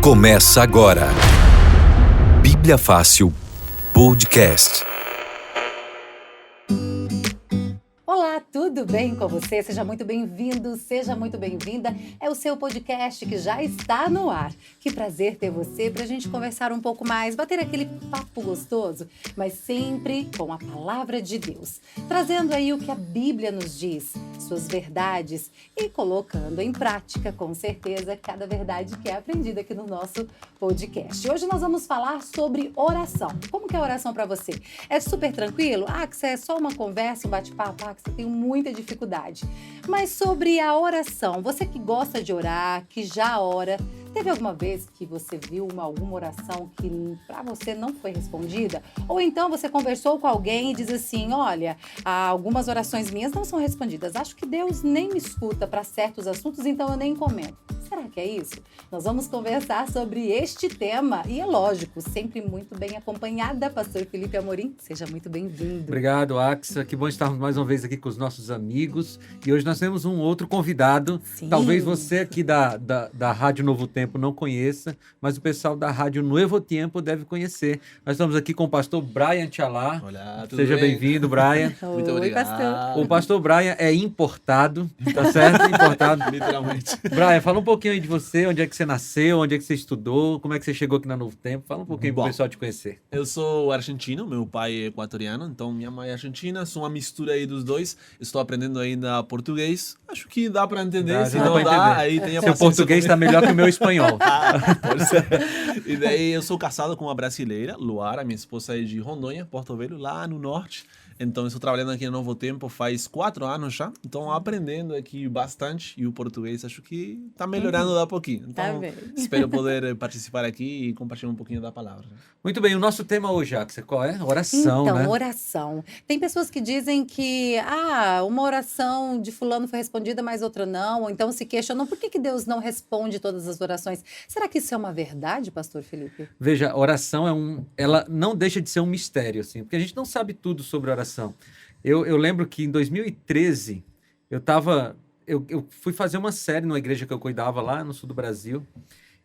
Começa agora. Bíblia Fácil Podcast. Olá, tudo bem com você? Seja muito bem-vindo, seja muito bem-vinda. É o seu podcast que já está no ar. Que prazer ter você para a gente conversar um pouco mais, bater aquele papo gostoso, mas sempre com a palavra de Deus. Trazendo aí o que a Bíblia nos diz, suas verdades e colocando em prática, com certeza, cada verdade que é aprendida aqui no nosso podcast. Hoje nós vamos falar sobre oração. Como que é a oração para você? É super tranquilo? Que você é só uma conversa, um bate-papo? Que você tem muita dificuldade. Mas sobre a oração, você que gosta de orar, que já ora, teve alguma vez que você viu alguma oração que para você não foi respondida? Ou então você conversou com alguém e diz assim, olha, algumas orações minhas não são respondidas. Acho que Deus nem me escuta para certos assuntos, então eu nem comento. Será que é isso? Nós vamos conversar sobre este tema e é lógico, sempre muito bem acompanhada, Pastor Felipe Amorim. Seja muito bem-vindo. Obrigado, Axa. Que bom estarmos mais uma vez aqui com os nossos amigos. E hoje nós temos um outro convidado. Sim. Talvez você aqui da Rádio Novo Tempo não conheça, mas o pessoal da Rádio Novo Tempo deve conhecer. Nós estamos aqui com o pastor Brian Tchalá. Olá, tudo Seja bem? bem-vindo, Brian. Muito obrigado. Pastor. O pastor Brian é importado, tá certo? Importado. Literalmente. Brian, fala um pouquinho aí de você, onde é que você nasceu, onde é que você estudou, como é que você chegou aqui na Novo Tempo. Fala um pouquinho para o pessoal te conhecer. Eu sou argentino, meu pai é equatoriano, então minha mãe é argentina, sou uma mistura aí dos dois. Estou aprendendo ainda português. Acho que dá para entender, se não dá, aí tem a Seu português está melhor que o meu espanhol. Pode ser. E daí eu sou casado com uma brasileira, Luara, minha esposa é de Rondônia, Porto Velho, lá no norte. Então, eu estou trabalhando aqui no Novo Tempo faz 4 anos já. Então, aprendendo aqui bastante. E o português, acho que está melhorando a pouquinho. Então, espero poder participar aqui e compartilhar um pouquinho da palavra. Muito bem, o nosso tema hoje, Axa, qual é? Oração, então, né? Oração. Tem pessoas que dizem que, uma oração de fulano foi respondida, mas outra não. Ou então se questionam, por que Deus não responde todas as orações? Será que isso é uma verdade, pastor Felipe? Veja, oração ela não deixa de ser um mistério, assim, porque a gente não sabe tudo sobre oração. Eu lembro que em 2013, eu fui fazer uma série numa igreja que eu cuidava lá no sul do Brasil,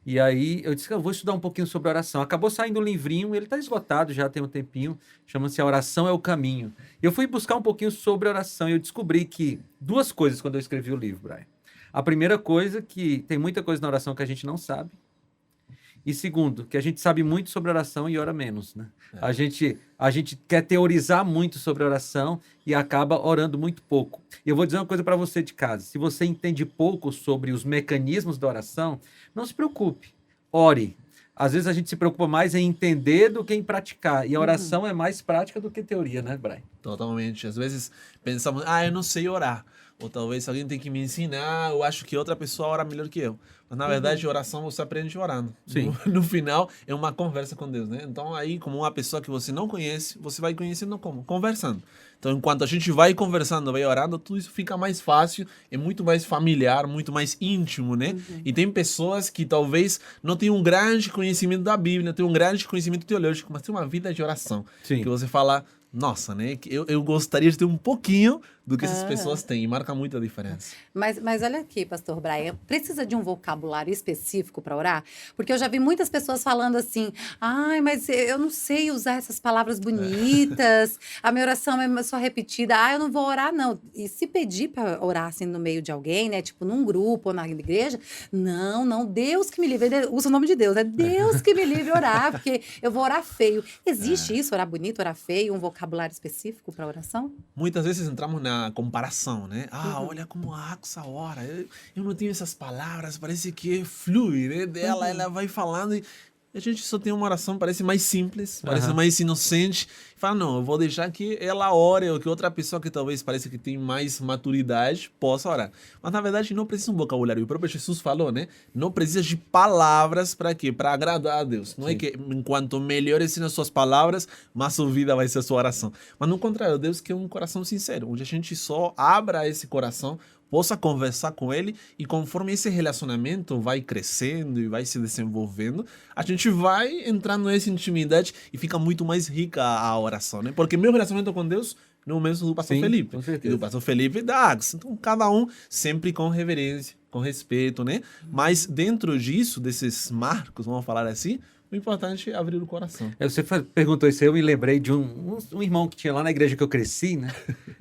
e aí eu disse que eu vou estudar um pouquinho sobre oração. Acabou saindo um livrinho, ele está esgotado já tem um tempinho, chama-se A Oração é o Caminho. E eu fui buscar um pouquinho sobre oração e eu descobri que 2 coisas quando eu escrevi o livro, Brian. A primeira coisa, que tem muita coisa na oração que a gente não sabe. E segundo, que a gente sabe muito sobre oração e ora menos, né? A gente quer teorizar muito sobre oração e acaba orando muito pouco. E eu vou dizer uma coisa para você de casa. Se você entende pouco sobre os mecanismos da oração, não se preocupe. Ore. Às vezes a gente se preocupa mais em entender do que em praticar. E a oração é mais prática do que teoria, né, Brian? Totalmente. Às vezes pensamos, eu não sei orar. Ou talvez alguém tem que me ensinar, eu acho que outra pessoa ora melhor que eu. Mas na verdade, oração você aprende orando. Sim. No final, é uma conversa com Deus, né? Então aí, como uma pessoa que você não conhece, você vai conhecendo como? Conversando. Então, enquanto a gente vai conversando, vai orando, tudo isso fica mais fácil, é muito mais familiar, muito mais íntimo, né? E tem pessoas que talvez não tenham um grande conhecimento da Bíblia, não tenham um grande conhecimento teológico, mas tem uma vida de oração. Sim. Que você fala, nossa, né? Eu gostaria de ter um pouquinho do que essas pessoas têm e marca muito a diferença. Mas olha aqui, pastor Brian, precisa de um vocabulário específico para orar? Porque eu já vi muitas pessoas falando assim, mas eu não sei usar essas palavras bonitas, a minha oração é só repetida, eu não vou orar não. E se pedir para orar assim no meio de alguém, né, tipo num grupo ou na igreja, não, Deus que me livre, usa o nome de Deus, é Deus que me livre orar, porque eu vou orar feio. Existe isso, orar bonito, orar feio, um vocabulário específico para oração? Muitas vezes entramos na comparação, né? Olha como a Axa ora. Eu não tenho essas palavras, parece que flui, né? Dela, ela vai falando e a gente só tem uma oração, parece mais simples, parece mais inocente. Fala, não, eu vou deixar que ela ore ou que outra pessoa que talvez pareça que tem mais maturidade possa orar. Mas na verdade não precisa um vocabulário. O próprio Jesus falou, né? Não precisa de palavras para quê? Para agradar a Deus. Não é que enquanto melhor ensina as suas palavras, mais ouvida vai ser a sua oração. Mas no contrário, Deus quer um coração sincero, onde a gente só abra esse coração, possa conversar com ele e conforme esse relacionamento vai crescendo e vai se desenvolvendo, a gente vai entrando nessa intimidade e fica muito mais rica a oração, né? Porque meu relacionamento com Deus não é o mesmo do pastor Felipe com certeza. e do pastor Felipe e da Axa. Então, cada um sempre com reverência, com respeito, né? Mas dentro disso, desses marcos, vamos falar assim, o importante é abrir o coração. Você perguntou isso aí, eu me lembrei de um irmão que tinha lá na igreja que eu cresci, né?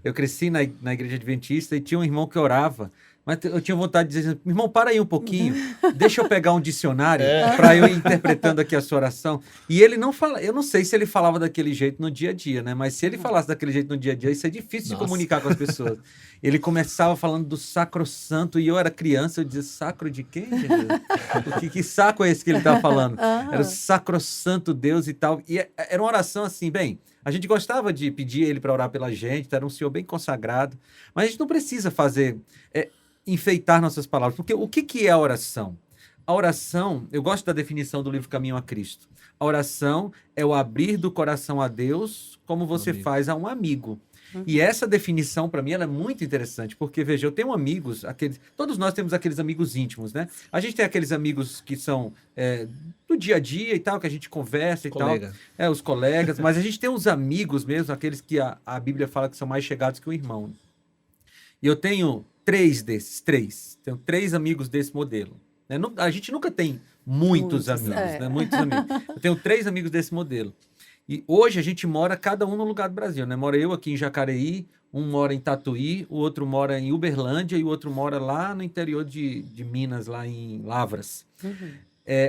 Eu cresci na igreja adventista e tinha um irmão que orava, mas eu tinha vontade de dizer assim, irmão, para aí um pouquinho, deixa eu pegar um dicionário para eu ir interpretando aqui a sua oração. E ele não fala, eu não sei se ele falava daquele jeito no dia a dia, né? Mas se ele falasse daquele jeito no dia a dia, isso é difícil de comunicar com as pessoas. Ele começava falando do sacrossanto e eu era criança, eu dizia, sacro de quem, Jesus? Que saco é esse que ele estava falando? Era o sacrossanto Deus e tal. E era uma oração assim, bem, a gente gostava de pedir ele para orar pela gente, era um senhor bem consagrado, mas a gente não precisa fazer... enfeitar nossas palavras. Porque o que é a oração? A oração, eu gosto da definição do livro Caminho a Cristo. A oração é o abrir do coração a Deus como você faz a um amigo. E essa definição, para mim, ela é muito interessante, porque, veja, eu tenho amigos, todos nós temos aqueles amigos íntimos, né? A gente tem aqueles amigos que são do dia a dia e tal, que a gente conversa e Colega. tal. Os colegas, mas a gente tem uns amigos mesmo, aqueles que a Bíblia fala que são mais chegados que o irmão. E eu tenho 3 desses. Tenho 3 amigos desse modelo. Né? A gente nunca tem muitos amigos, né? Muitos amigos. Eu tenho 3 amigos desse modelo. E hoje a gente mora cada um num lugar do Brasil, né? Mora eu aqui em Jacareí, um mora em Tatuí, o outro mora em Uberlândia e o outro mora lá no interior de Minas, lá em Lavras.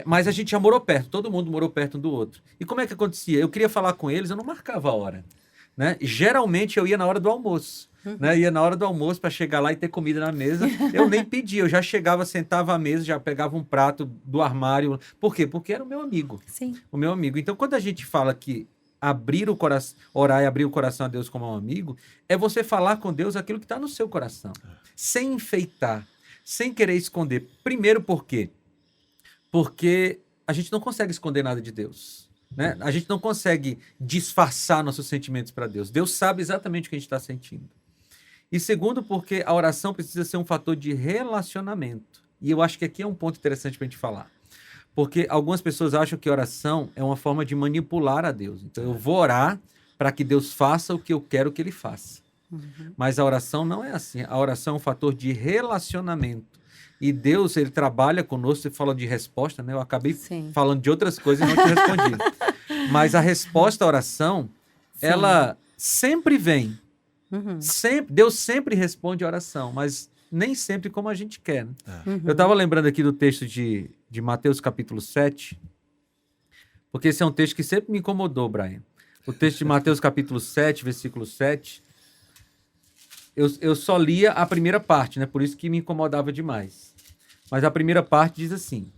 Mas a gente já morou perto, todo mundo morou perto um do outro. E como é que acontecia? Eu queria falar com eles, eu não marcava a hora. Né? Geralmente eu ia na hora do almoço. Né? Ia na hora do almoço para chegar lá e ter comida na mesa. Eu nem pedia, eu já chegava, sentava à mesa, já pegava um prato do armário. Por quê? Porque era o meu amigo. Sim. O meu amigo. Então, quando a gente fala que abrir o coração, orar e abrir o coração a Deus como um amigo, é você falar com Deus aquilo que está no seu coração. Sem enfeitar, sem querer esconder. Primeiro, por quê? Porque a gente não consegue esconder nada de Deus. Né? A gente não consegue disfarçar nossos sentimentos para Deus. Deus sabe exatamente o que a gente está sentindo. E segundo, porque a oração precisa ser um fator de relacionamento. E eu acho que aqui é um ponto interessante para a gente falar. Porque algumas pessoas acham que oração é uma forma de manipular a Deus. Então eu vou orar para que Deus faça o que eu quero que Ele faça. Mas a oração não é assim. A oração é um fator de relacionamento. E Deus, Ele trabalha conosco. Você fala de resposta, né? Eu acabei falando de outras coisas e não te respondi. Mas a resposta à oração, ela sempre vem. Deus sempre responde a oração, mas nem sempre como a gente quer. Né? Eu estava lembrando aqui do texto de Mateus capítulo 7, porque esse é um texto que sempre me incomodou, Brian. O texto de Mateus capítulo 7, versículo 7, eu só lia a primeira parte, né? Por isso que me incomodava demais. Mas a primeira parte diz assim,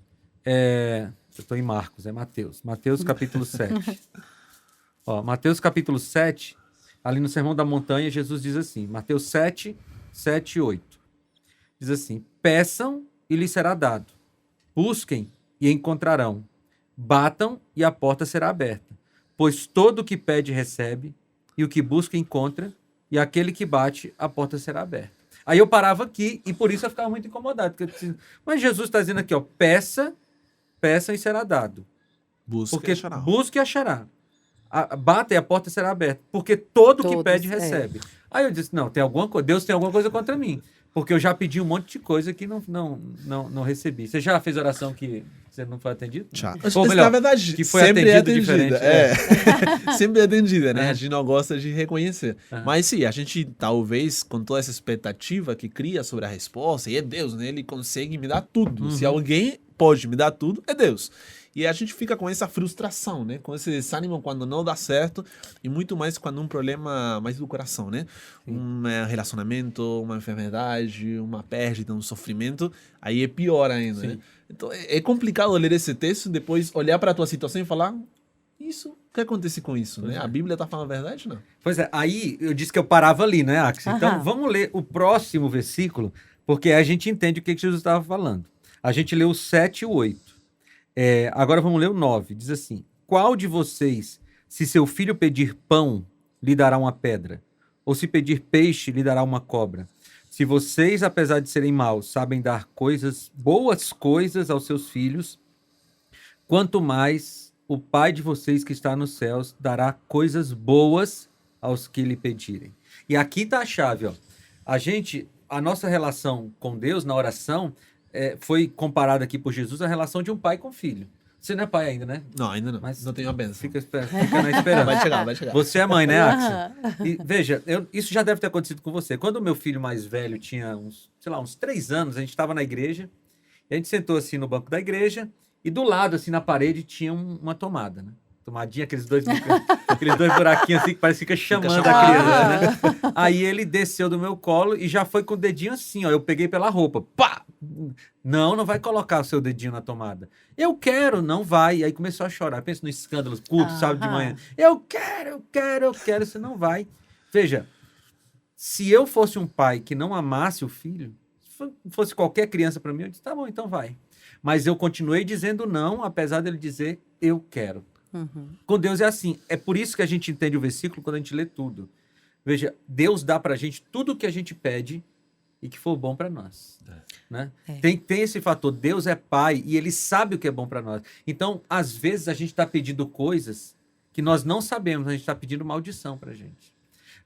eu estou em Marcos, é Mateus. Mateus capítulo 7. Mateus capítulo 7, ali no Sermão da Montanha, Jesus diz assim, Mateus 7, 7 e 8. Diz assim, peçam e lhes será dado. Busquem e encontrarão. Batam e a porta será aberta. Pois todo o que pede recebe, e o que busca encontra, e aquele que bate, a porta será aberta. Aí eu parava aqui e por isso eu ficava muito incomodado. Porque eu disse, mas Jesus está dizendo aqui, peça e será dado. Busque e achará. Bata e a porta será aberta. Porque todo que pede recebe. Aí eu disse, não, Deus tem alguma coisa contra mim. Porque eu já pedi um monte de coisa que não recebi. Você já fez oração que você não foi atendido? Já. Ou melhor, na verdade, que foi atendido diferente. Sempre é atendida, né? A gente não gosta de reconhecer. Mas sim, a gente talvez, com toda essa expectativa que cria sobre a resposta, e é Deus, né? Ele consegue me dar tudo. Se alguém pode me dar tudo, é Deus. E a gente fica com essa frustração, né? Com esse desânimo quando não dá certo e muito mais quando um problema mais do coração, né? Um relacionamento, uma enfermidade, uma perda, um sofrimento, aí é pior ainda, né? Então é complicado ler esse texto, depois olhar para a tua situação e falar, o que acontece com isso, né? A Bíblia está falando a verdade, não? Pois é, aí eu disse que eu parava ali, né, Axel? Então vamos ler o próximo versículo, porque aí a gente entende o que Jesus estava falando. A gente leu o 7 e o 8. Agora vamos ler o 9. Diz assim, qual de vocês, se seu filho pedir pão, lhe dará uma pedra? Ou se pedir peixe, lhe dará uma cobra? Se vocês, apesar de serem maus, sabem dar boas coisas aos seus filhos, quanto mais o Pai de vocês que está nos céus dará coisas boas aos que lhe pedirem. E aqui está a chave, ó. A nossa relação com Deus na oração foi comparada aqui por Jesus a relação de um pai com filho. Você não é pai ainda, né? Não, ainda não. Mas não tenho a benção. Fica na esperança. Vai chegar. Você é mãe, né, Axel? E, veja, isso já deve ter acontecido com você. Quando o meu filho mais velho tinha uns 3 anos, a gente estava na igreja, e a gente sentou assim no banco da igreja, e do lado, assim, na parede, tinha uma tomada, né? Tomadinha, aqueles dois buraquinhos assim que parece que fica chamando a criança, né? Aí ele desceu do meu colo e já foi com o dedinho assim, ó. Eu peguei pela roupa. Pá! Não vai colocar o seu dedinho na tomada. Eu quero, não vai. Aí começou a chorar. Pensa no escândalo, culto, sábado de manhã. Eu quero, você não vai. Veja, se eu fosse um pai que não amasse o filho, se fosse qualquer criança para mim, eu disse, tá bom, então vai. Mas eu continuei dizendo não, apesar dele dizer, eu quero. Com Deus é assim. É por isso que a gente entende o versículo quando a gente lê tudo. Veja, Deus dá pra gente tudo o que a gente pede e que for bom para nós. Né? Tem esse fator. Deus é pai e ele sabe o que é bom para nós. Então, às vezes, a gente está pedindo coisas que nós não sabemos. A gente está pedindo maldição pra gente.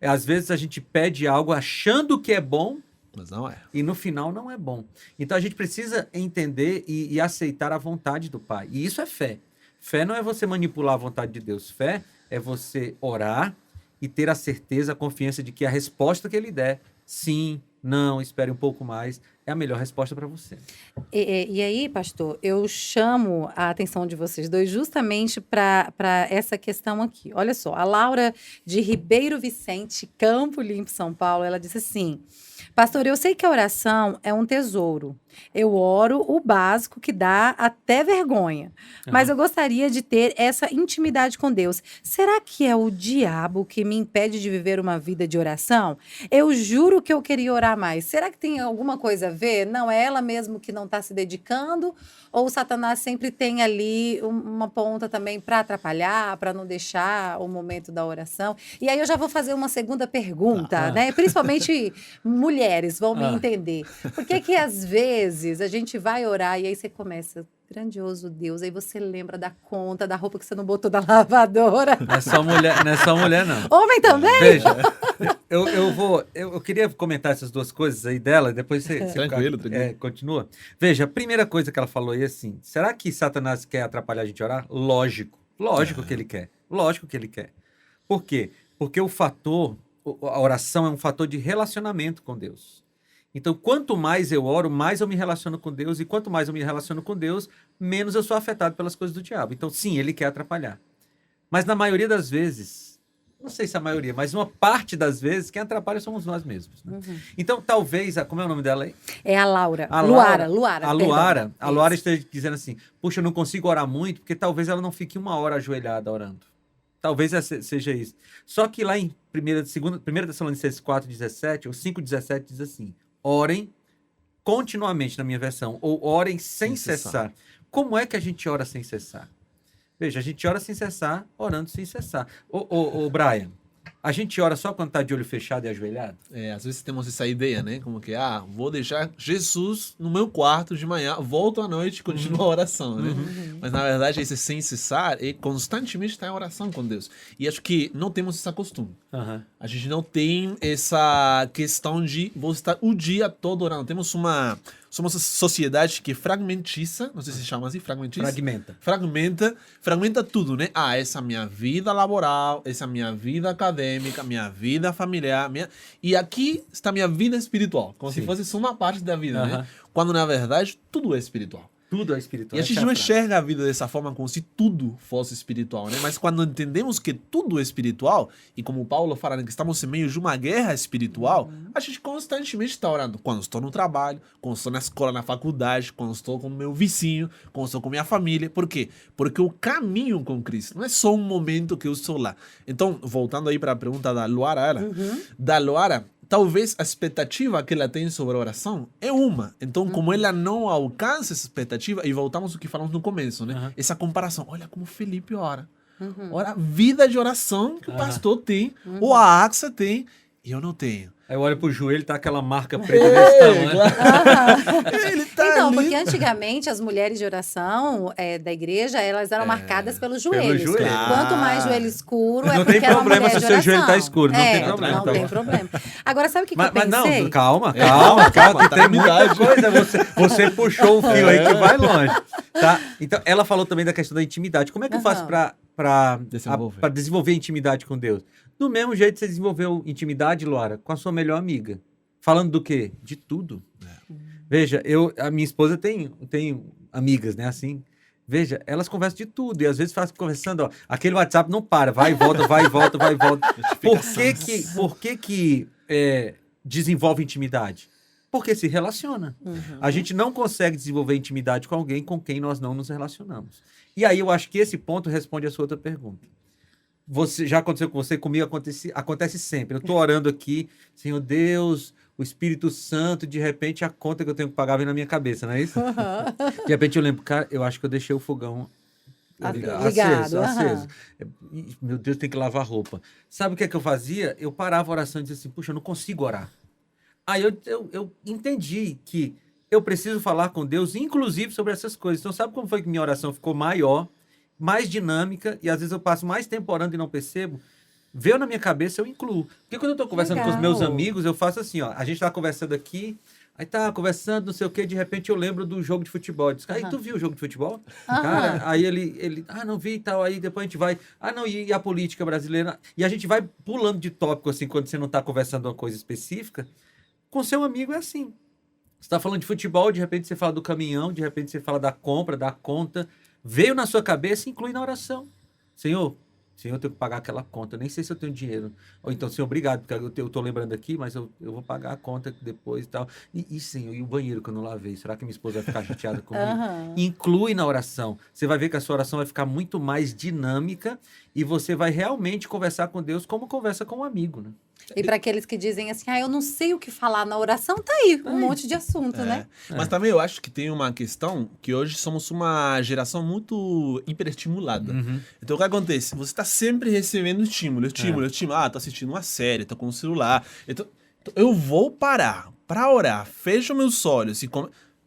Às vezes, a gente pede algo achando que é bom, mas não é. E no final não é bom. Então, a gente precisa entender e aceitar a vontade do pai. E isso é fé. Fé não é você manipular a vontade de Deus. Fé é você orar e ter a certeza, a confiança de que a resposta que ele der, sim, não, espere um pouco mais, é a melhor resposta para você. E aí, pastor, eu chamo a atenção de vocês dois justamente para essa questão aqui. Olha só, a Laura de Ribeiro Vicente, Campo Limpo, São Paulo, ela disse assim: pastor, eu sei que a oração é um tesouro. Eu oro o básico que dá até vergonha. Mas eu gostaria de ter essa intimidade com Deus. Será que é o diabo que me impede de viver uma vida de oração? Eu juro que eu queria orar mais. Será que tem alguma coisa a ver? Não é ela mesmo que não está se dedicando? Ou o Satanás sempre tem ali uma ponta também para atrapalhar, para não deixar o momento da oração? E aí eu já vou fazer uma segunda pergunta, né? Principalmente mulheres vão me entender. Por que às vezes a gente vai orar e aí você começa, grandioso Deus, aí você lembra da conta, da roupa que você não botou da lavadora. Não é só mulher, não. Homem também? Veja, eu queria comentar essas duas coisas aí dela, depois você Tranquilo. continua. Veja, a primeira coisa que ela falou aí é assim, será que Satanás quer atrapalhar a gente a orar? Lógico que ele quer. Lógico que ele quer. Por quê? Porque a oração é um fator de relacionamento com Deus. Então, quanto mais eu oro, mais eu me relaciono com Deus. E quanto mais eu me relaciono com Deus, menos eu sou afetado pelas coisas do diabo. Então, sim, ele quer atrapalhar. Mas na maioria das vezes, não sei se a maioria, mas uma parte das vezes, quem atrapalha somos nós mesmos. Né? Então, talvez, como é o nome dela aí? É a Laura. Luara. A Luara esteja dizendo assim, puxa, eu não consigo orar muito, porque talvez ela não fique 1 hora ajoelhada orando. Talvez seja isso. Só que lá em 1 Tessalonicenses 4,17 ou 5,17 diz assim, orem continuamente, na minha versão, ou orem sem cessar. Como é que a gente ora sem cessar? Veja, a gente ora sem cessar, orando sem cessar. Ô Brian, a gente ora só quando está de olho fechado e ajoelhado? Às vezes temos essa ideia, né? Como que, vou deixar Jesus no meu quarto de manhã, volto à noite e continuo a oração, né? Mas, na verdade, esse sem cessar é constantemente estar em oração com Deus. E acho que não temos esse costume. A gente não tem essa questão de vou estar o dia todo orando. Somos uma sociedade que fragmentiza, não sei se chama assim, fragmentiza? Fragmenta tudo, né? Essa é a minha vida laboral, essa é a minha vida acadêmica, minha vida familiar, e aqui está a minha vida espiritual, como se fosse só uma parte da vida, né? Quando, na verdade, tudo é espiritual. Tudo é espiritual. E a gente não enxerga a vida dessa forma como se tudo fosse espiritual, né? Mas quando entendemos que tudo é espiritual, e como o Paulo fala, né, que estamos em meio de uma guerra espiritual, a gente constantemente está orando. Quando estou no trabalho, quando estou na escola, na faculdade, quando estou com o meu vizinho, quando estou com minha família. Por quê? Porque o caminho com Cristo não é só um momento que eu estou lá. Então, voltando aí para a pergunta da Luara, talvez a expectativa que ela tem sobre a oração é uma. Então, como ela não alcança essa expectativa, e voltamos ao que falamos no começo, né? Essa comparação. Olha como Felipe ora. Olha a vida de oração que o pastor tem, ou a Axa tem. E eu não tenho. Aí eu olho pro joelho, tá aquela marca preta desse tamanho. Ele tá Então, ali. porque antigamente as mulheres de oração da igreja, elas eram marcadas pelos joelhos. joelho. Quanto mais joelho escuro, Não é tem porque era uma problema mulher se de o seu joelho tá oração. escuro, não tem problema, Não tá tem bom. problema. Agora, sabe o que, que eu Mas pensei? não, calma, calma, que tem muita intimidade. coisa. Você puxou o fio aí que vai longe. Tá? Então, ela falou também da questão da intimidade. Como é que eu faço para desenvolver intimidade com Deus? Do mesmo jeito que você desenvolveu intimidade, Luara, com a sua melhor amiga. Falando do quê? De tudo. Veja, a minha esposa tem amigas, né, assim. Veja, elas conversam de tudo. E às vezes fazem conversando, ó, aquele WhatsApp não para, vai e volta, vai e volta, vai e volta. Por que desenvolve intimidade? Porque se relaciona. A gente não consegue desenvolver intimidade com alguém com quem nós não nos relacionamos. E aí eu acho que esse ponto responde a sua outra pergunta. Já aconteceu com você, comigo acontece sempre. Eu estou orando aqui, Senhor Deus, o Espírito Santo, de repente a conta que eu tenho que pagar vem na minha cabeça, não é isso? De repente eu lembro, cara, eu acho que eu deixei o fogão aceso. Meu Deus, tem que lavar roupa. Sabe o que é que eu fazia? Eu parava a oração e dizia assim, puxa, eu não consigo orar. Aí eu entendi que eu preciso falar com Deus, inclusive sobre essas coisas. Então sabe como foi que minha oração ficou maior, mais dinâmica, e às vezes eu passo mais tempo orando e não percebo? Veio na minha cabeça, eu incluo. Porque quando eu tô conversando com os meus amigos, eu faço assim, ó, a gente tá conversando aqui, aí tá conversando, não sei o quê, de repente eu lembro do jogo de futebol. Eu disse, aí tu viu o jogo de futebol? Cara, aí ele, não vi e tal, aí depois a gente vai, não, e a política brasileira? E a gente vai pulando de tópico, assim, quando você não tá conversando uma coisa específica. Com seu amigo é assim. Você tá falando de futebol, de repente você fala do caminhão, de repente você fala da compra, da conta. Veio na sua cabeça, inclui na oração. Senhor, eu tenho que pagar aquela conta. Nem sei se eu tenho dinheiro. Ou então, Senhor, obrigado, porque eu estou lembrando aqui, mas eu vou pagar a conta depois e tal. Senhor, e o banheiro que eu não lavei? Será que minha esposa vai ficar chateada comigo? Inclui na oração. Você vai ver que a sua oração vai ficar muito mais dinâmica e você vai realmente conversar com Deus como conversa com um amigo, né? E para aqueles que dizem assim, eu não sei o que falar na oração, tá aí, monte de assunto, né? Mas também eu acho que tem uma questão que hoje somos uma geração muito hiperestimulada. Então o que acontece? Você está sempre recebendo estímulo. Tô assistindo uma série, tô com o celular. Então eu vou parar para orar, fecho meus olhos e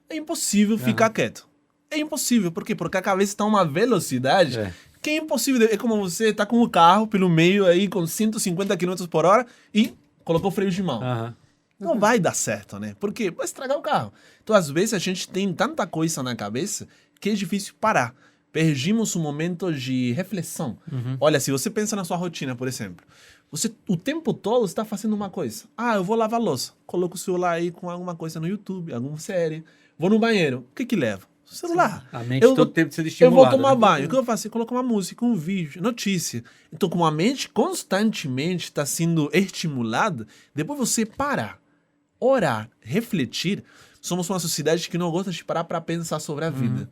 é impossível ficar quieto. É impossível. Por quê? Porque a cabeça está a uma velocidade que é impossível. É como você tá com o carro pelo meio aí com 150 km por hora e colocou o freio de mão. Não vai dar certo, né? Porque vai estragar o carro. Então, às vezes, a gente tem tanta coisa na cabeça que é difícil parar. Perdemos um momento de reflexão. Olha, se você pensa na sua rotina, por exemplo, você o tempo todo está fazendo uma coisa. Eu vou lavar a louça. Coloco o celular aí com alguma coisa no YouTube, alguma série. Vou no banheiro. O que leva? Celular. A mente todo tempo sendo estimulada. Eu vou tomar banho. O que eu faço? Eu coloco uma música, um vídeo, notícia. Então, como a mente constantemente está sendo estimulada, depois você parar, orar, refletir. Somos uma sociedade que não gosta de parar para pensar sobre a vida.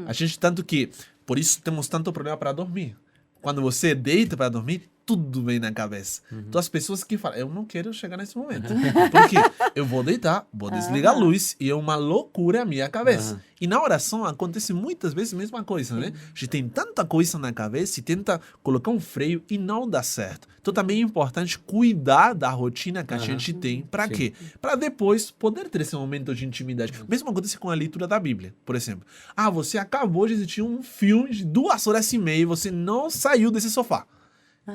A gente, tanto que, por isso temos tanto problema para dormir. Quando você deita para dormir, tudo vem na cabeça. Então, as pessoas que falam, eu não quero chegar nesse momento. Porque eu vou deitar, vou desligar a luz e é uma loucura a minha cabeça. E na oração acontece muitas vezes a mesma coisa, né? A gente tem tanta coisa na cabeça e tenta colocar um freio e não dá certo. Então, também é importante cuidar da rotina que a gente tem. Para quê? Para depois poder ter esse momento de intimidade. Mesmo acontece com a leitura da Bíblia, por exemplo. Você acabou de assistir um filme de 2 horas e meia e você não saiu desse sofá.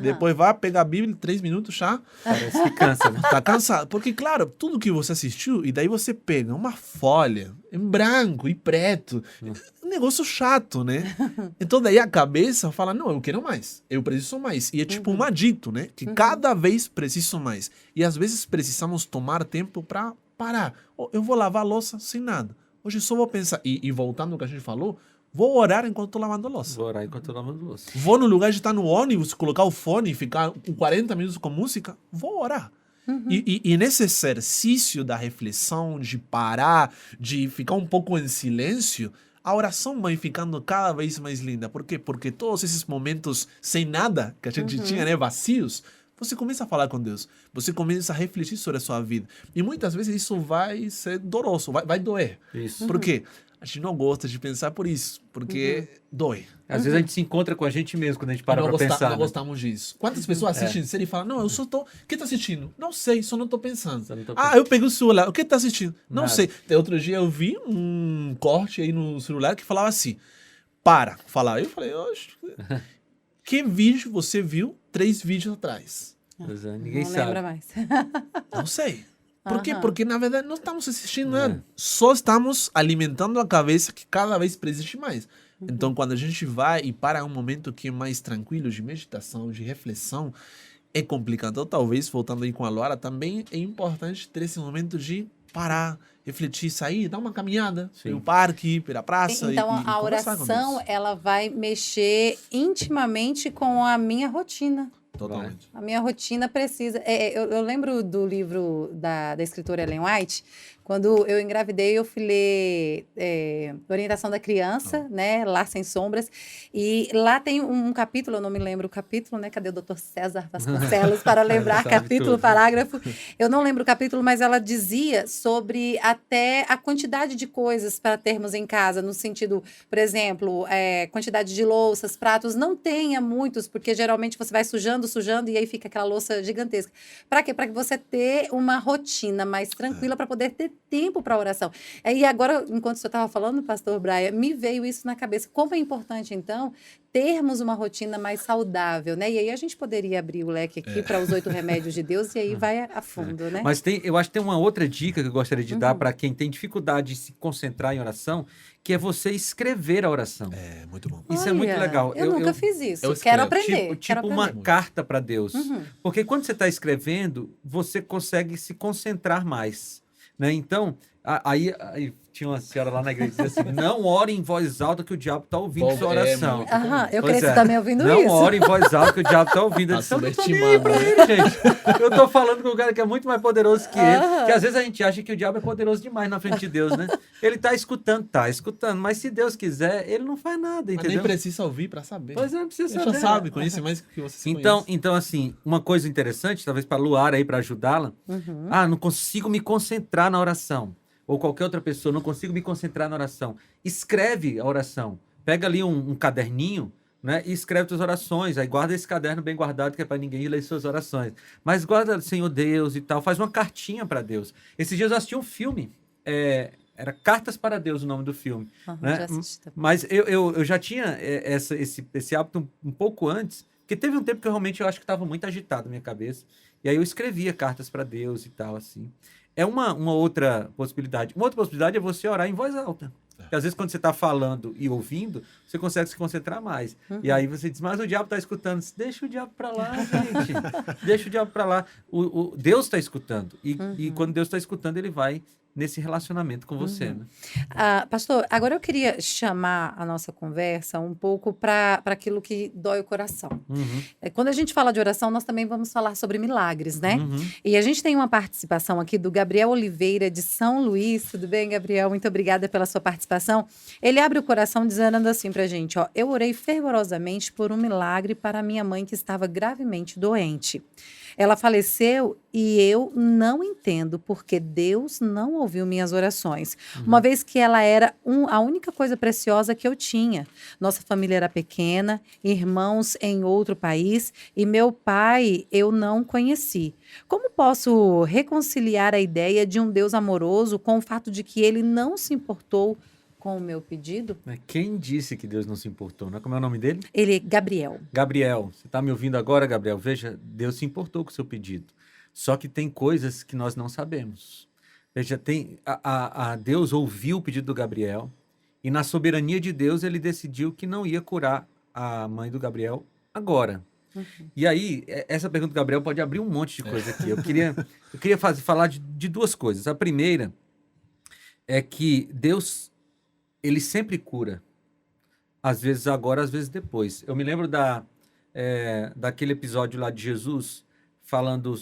Depois vai pegar a Bíblia, 3 minutos já. Parece que cansa, né? Tá cansado. Porque, claro, tudo que você assistiu, e daí você pega uma folha em branco e preto. Um negócio chato, né? Então daí a cabeça fala, não, eu quero mais. Eu preciso mais. E é tipo um adito, né? Que cada vez preciso mais. E às vezes precisamos tomar tempo para parar. Eu vou lavar a louça sem nada. Hoje eu só vou pensar. E voltando ao que a gente falou, vou orar enquanto estou lavando louça. Vou orar enquanto estou lavando louça. Vou no lugar de estar no ônibus, colocar o fone e ficar 40 minutos com música. Vou orar. E nesse exercício da reflexão, de parar, de ficar um pouco em silêncio, a oração vai ficando cada vez mais linda. Por quê? Porque todos esses momentos sem nada que a gente tinha, né, vazios, você começa a falar com Deus. Você começa a refletir sobre a sua vida. E muitas vezes isso vai ser doloroso, vai doer. Isso. Por quê? a gente não gosta de pensar por isso, porque dói. Às vezes a gente se encontra com a gente mesmo quando a gente para não pra pensar. Não gostamos disso. Quantas pessoas assistem série e falam, não, eu só tô... O que tá assistindo? Não sei, só não tô pensando. Eu peguei o celular. O que tá assistindo? Não sei. Até outro dia eu vi um corte aí no celular que falava assim, para falar. Eu falei, oxe, que vídeo você viu 3 vídeos atrás? Pois é, ninguém Não sabe. lembra mais. Não sei. Por quê? Porque, na verdade, não estamos assistindo nada. Só estamos alimentando a cabeça que cada vez precisa de mais. Então, quando a gente vai e para um momento que é mais tranquilo, de meditação, de reflexão, é complicado. Então, talvez, voltando aí com a Luara, também é importante ter esse momento de parar, refletir, sair, dar uma caminhada pelo parque, pela praça. Então, e a oração, ela vai mexer intimamente com a minha rotina. Totalmente. A minha rotina precisa... eu lembro do livro da escritora Ellen White. Quando eu engravidei, eu fui ler Orientação da Criança, né? Lar Sem Sombras. E lá tem um capítulo, eu não me lembro o capítulo, né? Cadê o Dr. César Vasconcelos para lembrar capítulo, tudo. Parágrafo? Eu não lembro o capítulo, mas ela dizia sobre até a quantidade de coisas para termos em casa, no sentido, por exemplo, quantidade de louças, pratos. Não tenha muitos, porque geralmente você vai sujando, e aí fica aquela louça gigantesca. Para quê? Para que você ter uma rotina mais tranquila para poder ter tempo para oração. E agora, enquanto o senhor estava falando, pastor Brian, me veio isso na cabeça. Como é importante, então, termos uma rotina mais saudável, né? E aí a gente poderia abrir o leque aqui para os 8 remédios de Deus e aí vai a fundo, né? Mas eu acho que tem uma outra dica que eu gostaria de dar para quem tem dificuldade de se concentrar em oração, que é você escrever a oração. É, muito bom. Isso é muito legal. Eu nunca fiz isso. Eu quero aprender. Tipo uma carta para Deus. Porque quando você está escrevendo, você consegue se concentrar mais. Né? Então, aí tinha uma senhora lá na igreja que dizia assim, não ore em voz alta que o diabo está ouvindo sua oração. Eu cresci também ouvindo não isso. Não ore em voz alta que o diabo está ouvindo. Eu não tô nem aí pra ele, gente. Eu tô falando com um cara que é muito mais poderoso que ele, que às vezes a gente acha que o diabo é poderoso demais na frente de Deus, né? Ele tá escutando, mas se Deus quiser, ele não faz nada, entendeu? Mas nem precisa ouvir para saber. Pois é, não precisa saber. Ele já sabe, conhece mais que você se Então, assim, uma coisa interessante, talvez para Luara aí, para ajudá-la, não consigo me concentrar na oração. Ou qualquer outra pessoa, não consigo me concentrar na oração. Escreve a oração. Pega ali um caderninho, né, e escreve suas orações. Aí guarda esse caderno bem guardado, que é para ninguém ler suas orações. Mas guarda, Senhor Deus e tal. Faz uma cartinha para Deus. Esses dias eu assisti um filme. Era Cartas para Deus o nome do filme. Né? Já assisti. Mas eu já tinha esse hábito um pouco antes, porque teve um tempo que eu acho que estava muito agitado na minha cabeça. E aí eu escrevia cartas para Deus e tal, assim. É uma outra possibilidade. Uma outra possibilidade é você orar em voz alta. Porque às vezes quando você está falando e ouvindo, você consegue se concentrar mais. E aí você diz, mas o diabo está escutando. Deixa o diabo para lá, gente. Deixa o diabo para lá. Deus está escutando. E quando Deus está escutando, ele vai nesse relacionamento com você. Né? Pastor, agora eu queria chamar a nossa conversa um pouco para aquilo que dói o coração. Quando a gente fala de oração, nós também vamos falar sobre milagres, né? E a gente tem uma participação aqui do Gabriel Oliveira, de São Luís. Tudo bem, Gabriel? Muito obrigada pela sua participação. Ele abre o coração dizendo assim pra gente, ó, eu orei fervorosamente por um milagre para minha mãe que estava gravemente doente. Ela faleceu e eu não entendo porque Deus não ouviu minhas orações. Uma vez que ela era a única coisa preciosa que eu tinha. Nossa família era pequena, irmãos em outro país e meu pai eu não conheci. Como posso reconciliar a ideia de um Deus amoroso com o fato de que ele não se importou com o meu pedido? Quem disse que Deus não se importou? Né? Como é o nome dele? Ele é Gabriel. Gabriel, você está me ouvindo agora, Gabriel? Veja, Deus se importou com o seu pedido. Só que tem coisas que nós não sabemos. Veja, Deus ouviu o pedido do Gabriel e na soberania de Deus ele decidiu que não ia curar a mãe do Gabriel agora. E aí, essa pergunta do Gabriel pode abrir um monte de coisa aqui. Eu queria falar de duas coisas. A primeira é que Deus... ele sempre cura. Às vezes agora, às vezes depois. Eu me lembro daquele episódio lá de Jesus, falando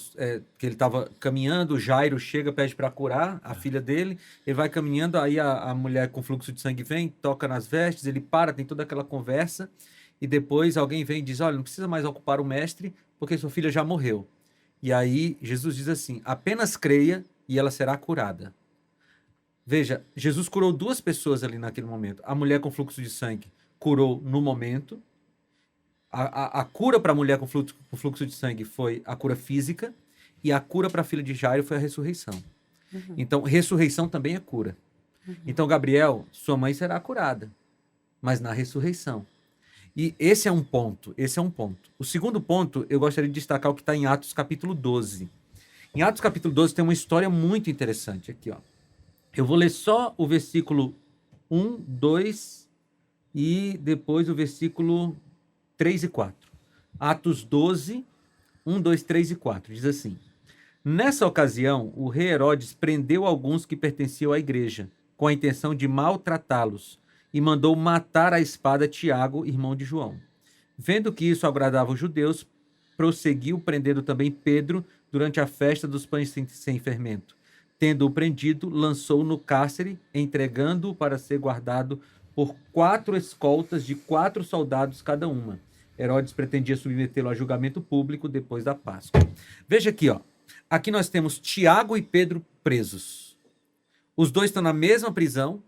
que ele estava caminhando, o Jairo chega, pede para curar a filha dele, ele vai caminhando, aí a mulher com fluxo de sangue vem, toca nas vestes, ele para, tem toda aquela conversa, e depois alguém vem e diz, olha, não precisa mais ocupar o mestre, porque sua filha já morreu. E aí Jesus diz assim, apenas creia e ela será curada. Veja, Jesus curou 2 pessoas ali naquele momento. A mulher com fluxo de sangue curou no momento. A cura para a mulher com fluxo de sangue foi a cura física. E a cura para a filha de Jairo foi a ressurreição. Então, ressurreição também é cura. Então, Gabriel, sua mãe será curada, mas na ressurreição. E esse é um ponto. O segundo ponto, eu gostaria de destacar o que está em Atos capítulo 12. Em Atos capítulo 12 tem uma história muito interessante aqui, ó. Eu vou ler só o versículo 1, 2 e depois o versículo 3 e 4. Atos 12, 1, 2, 3 e 4. Diz assim: Nessa ocasião, o rei Herodes prendeu alguns que pertenciam à igreja, com a intenção de maltratá-los, e mandou matar à espada Tiago, irmão de João. Vendo que isso agradava os judeus, prosseguiu prendendo também Pedro durante a festa dos pães sem fermento. Tendo-o prendido, lançou-o no cárcere, entregando-o para ser guardado por 4 escoltas de 4 soldados cada uma. Herodes pretendia submetê-lo a julgamento público depois da Páscoa. Veja aqui, ó. Aqui nós temos Tiago e Pedro presos. Os 2 estão na mesma prisão,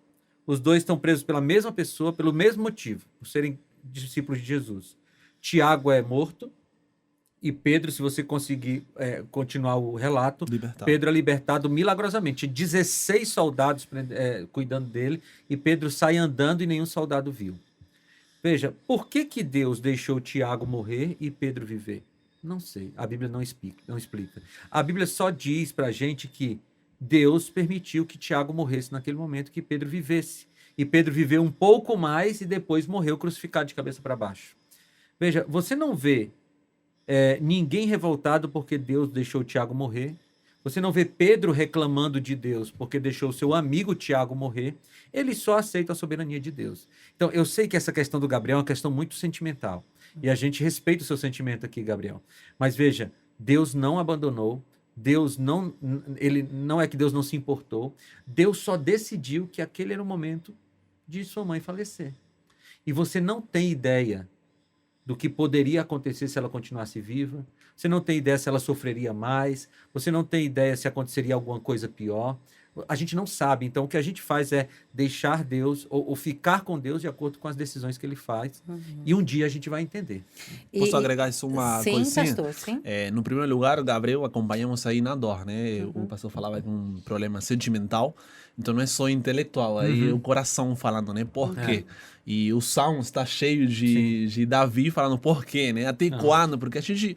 os 2 estão presos pela mesma pessoa, pelo mesmo motivo, por serem discípulos de Jesus. Tiago é morto e Pedro, se você conseguir continuar o relato, libertado. Pedro é libertado milagrosamente. 16 soldados cuidando dele e Pedro sai andando e nenhum soldado viu. Veja, por que Deus deixou Tiago morrer e Pedro viver? Não sei, a Bíblia não explica. A Bíblia só diz pra gente que Deus permitiu que Tiago morresse naquele momento, que Pedro vivesse. E Pedro viveu um pouco mais e depois morreu crucificado de cabeça para baixo. Veja, você não vê ninguém revoltado porque Deus deixou Tiago morrer. Você não vê Pedro reclamando de Deus porque deixou seu amigo Tiago morrer. Ele só aceita a soberania de Deus. Então, eu sei que essa questão do Gabriel é uma questão muito sentimental. E a gente respeita o seu sentimento aqui, Gabriel. Mas veja, Deus não abandonou. Não é que Deus não se importou. Deus só decidiu que aquele era o momento de sua mãe falecer. E você não tem ideia do que poderia acontecer se ela continuasse viva. Você não tem ideia se ela sofreria mais. Você não tem ideia se aconteceria alguma coisa pior. A gente não sabe. Então, o que a gente faz é deixar Deus ou ficar com Deus de acordo com as decisões que ele faz. E um dia a gente vai entender. Posso agregar isso uma coisinha? Sim, pastor, sim. No primeiro lugar, Gabriel, acompanhamos aí na dor, né? O pastor falava de um problema sentimental. Então, não é só intelectual. Aí o coração falando, né? Por quê? E o Salmo está cheio de Davi falando por quê, né? Até quando? Porque a gente...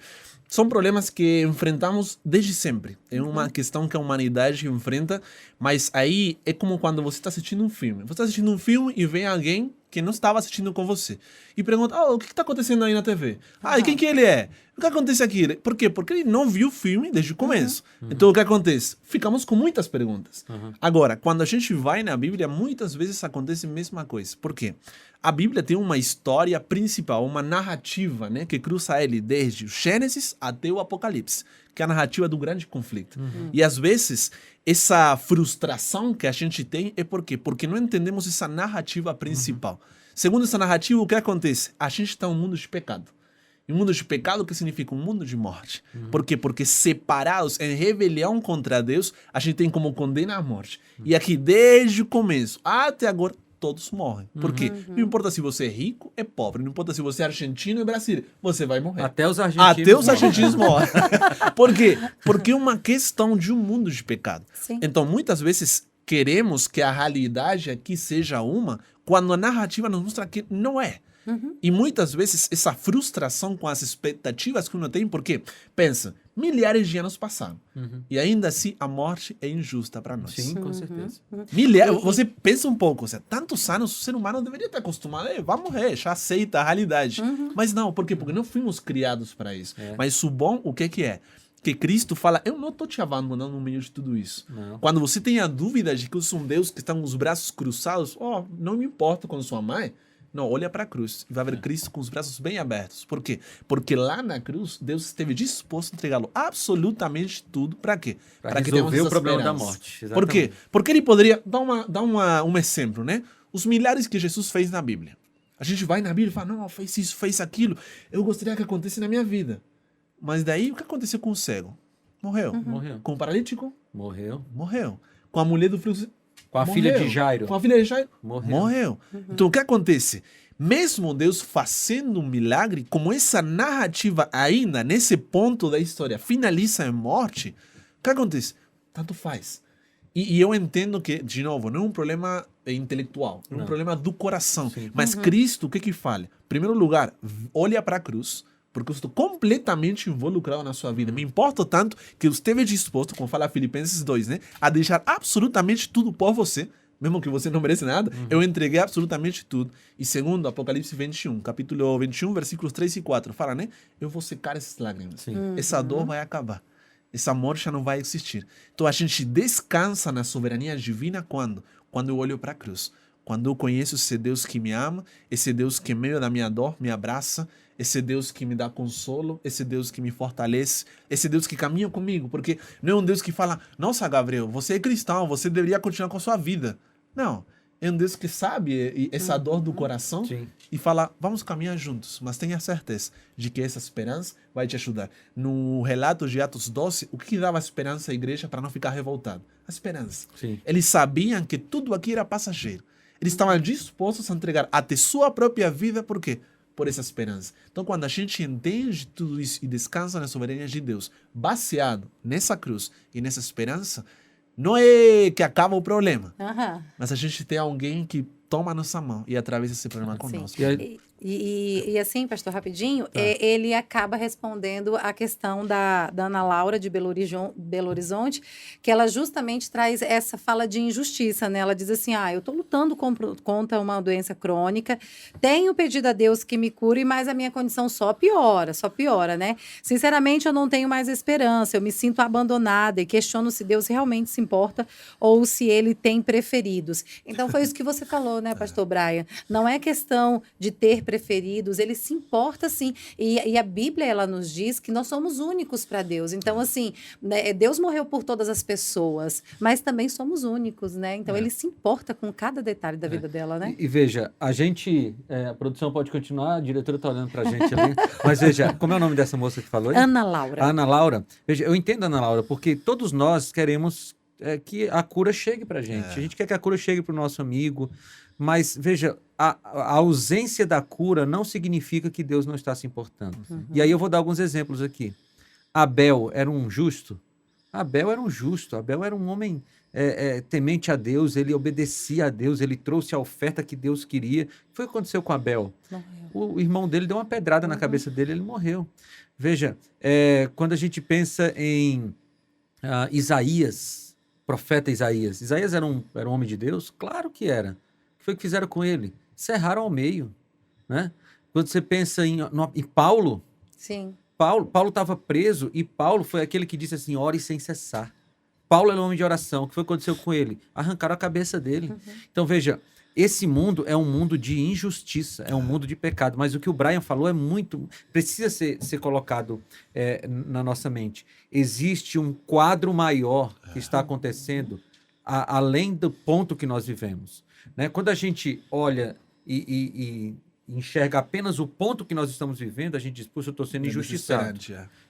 São problemas que enfrentamos desde sempre. É uma questão que a humanidade enfrenta, mas aí é como quando você está assistindo um filme. Você está assistindo um filme e vem alguém que não estava assistindo com você. E pergunta, o que está acontecendo aí na TV? E quem que ele é? O que acontece aqui? Por quê? Porque ele não viu o filme desde o começo. Então, o que acontece? Ficamos com muitas perguntas. Agora, quando a gente vai na Bíblia, muitas vezes acontece a mesma coisa. Por quê? A Bíblia tem uma história principal, uma narrativa, né, que cruza ele desde o Gênesis até o Apocalipse, que é a narrativa do grande conflito. E às vezes, essa frustração que a gente tem é por quê? Porque não entendemos essa narrativa principal. Segundo essa narrativa, o que acontece? A gente está em um mundo de pecado. E um mundo de pecado, o que significa? Um mundo de morte. Por quê? Porque separados em rebelião contra Deus, a gente tem como condena a morte. E aqui, desde o começo até agora, todos morrem. Por quê? Não importa se você é rico, é pobre. Não importa se você é argentino ou brasileiro. Você vai morrer. Até os argentinos morrem. Por quê? Porque é uma questão de um mundo de pecado. Sim. Então, muitas vezes, queremos que a realidade aqui seja uma, quando a narrativa nos mostra que não é. E muitas vezes essa frustração com as expectativas que uno tem, porque, pensa, milhares de anos passaram. E ainda assim a morte é injusta para nós. Sim, com certeza. Você pensa um pouco, tantos anos o ser humano deveria estar acostumado, vai morrer, já aceita a realidade. Mas não, por quê? Porque não fomos criados para isso. Mas o bom, o que é? Que Cristo fala, eu não estou te abandonando no meio de tudo isso. Não. Quando você tem a dúvida de que eu sou um Deus que está com os braços cruzados, não me importa com sua mãe. Não, olha para a cruz e vai ver Cristo com os braços bem abertos. Por quê? Porque lá na cruz, Deus esteve disposto a entregá-lo absolutamente tudo. Para quê? Para resolver o problema da morte. Exatamente. Por quê? Porque ele poderia... Dar um exemplo, né? Os milhares que Jesus fez na Bíblia. A gente vai na Bíblia e fala, não, fez isso, fez aquilo. Eu gostaria que acontecesse na minha vida. Mas daí, o que aconteceu com o cego? Morreu. Morreu. Com o paralítico? Morreu. Morreu. Com a mulher do fluxo... Com a filha de Jairo. Com a filha de Jairo. Morreu. Então, o que acontece? Mesmo Deus fazendo um milagre, como essa narrativa ainda, nesse ponto da história, finaliza em morte, o que acontece? Tanto faz. E eu entendo que, de novo, não é um problema intelectual, é um problema do coração. Sim. Mas Cristo, o que fala? Em primeiro lugar, olha para a cruz, porque eu estou completamente involucrado na sua vida. Me importa tanto que eu esteve disposto, como fala Filipenses 2, né, a deixar absolutamente tudo por você, mesmo que você não mereça nada, eu entreguei absolutamente tudo. E segundo, Apocalipse 21, capítulo 21, versículos 3 e 4, fala, né, eu vou secar essas lágrimas. Sim. Essa dor vai acabar. Essa morte já não vai existir. Então a gente descansa na soberania divina quando? Quando eu olho para a cruz. Quando eu conheço esse Deus que me ama, esse Deus que, em meio da minha dor, me abraça, esse Deus que me dá consolo, esse Deus que me fortalece, esse Deus que caminha comigo. Porque não é um Deus que fala, nossa, Gabriel, você é cristão, você deveria continuar com a sua vida. Não. É um Deus que sabe essa dor do coração. Sim. E fala, vamos caminhar juntos, mas tenha certeza de que essa esperança vai te ajudar. No relato de Atos 12, o que dava esperança à igreja para não ficar revoltado? A esperança. Sim. Eles sabiam que tudo aqui era passageiro. Eles estavam dispostos a entregar até sua própria vida, por quê? Por essa esperança. Então, quando a gente entende tudo isso e descansa na soberania de Deus, baseado nessa cruz e nessa esperança, não é que acaba o problema, mas a gente tem alguém que toma a nossa mão e atravessa esse problema conosco. E assim, pastor, rapidinho, ele acaba respondendo a questão da Ana Laura de Belo Horizonte, que ela justamente traz essa fala de injustiça, né? Ela diz assim, eu tô lutando contra uma doença crônica, tenho pedido a Deus que me cure, mas a minha condição só piora, né? Sinceramente, eu não tenho mais esperança, eu me sinto abandonada e questiono se Deus realmente se importa ou se ele tem preferidos. Então, foi isso que você falou, né, pastor Brian? Não é questão de ter preferidos, ele se importa sim, e a Bíblia, ela nos diz que nós somos únicos para Deus, então assim, né, Deus morreu por todas as pessoas, mas também somos únicos, né, então ele se importa com cada detalhe da vida dela, né. E veja, a gente, a produção pode continuar, a diretora tá olhando pra gente ali, mas veja, como é o nome dessa moça que falou aí? Ana Laura. Ana Laura, veja, eu entendo a Ana Laura, porque todos nós queremos que a cura chegue pra gente, a gente quer que a cura chegue pro nosso amigo, mas, veja, a ausência da cura não significa que Deus não está se importando. E aí eu vou dar alguns exemplos aqui. Abel era um justo? Abel era um homem temente a Deus, ele obedecia a Deus, ele trouxe a oferta que Deus queria. O que foi que aconteceu com Abel? O irmão dele deu uma pedrada na cabeça dele, ele morreu. Veja, quando a gente pensa em Isaías, profeta Isaías. Isaías era um homem de Deus? Claro que era. O que foi que fizeram com ele? Serraram ao meio, né? Quando você pensa em Paulo, Sim. Paulo estava preso e Paulo foi aquele que disse assim, ore sem cessar. Paulo era um homem de oração. O que foi que aconteceu com ele? Arrancaram a cabeça dele. Então, veja, esse mundo é um mundo de injustiça, é um mundo de pecado. Mas o que o Brian falou precisa ser colocado na nossa mente. Existe um quadro maior que está acontecendo além do ponto que nós vivemos. Né? Quando a gente olha e enxerga apenas o ponto que nós estamos vivendo, a gente diz, puxa, eu estou sendo injustiçado.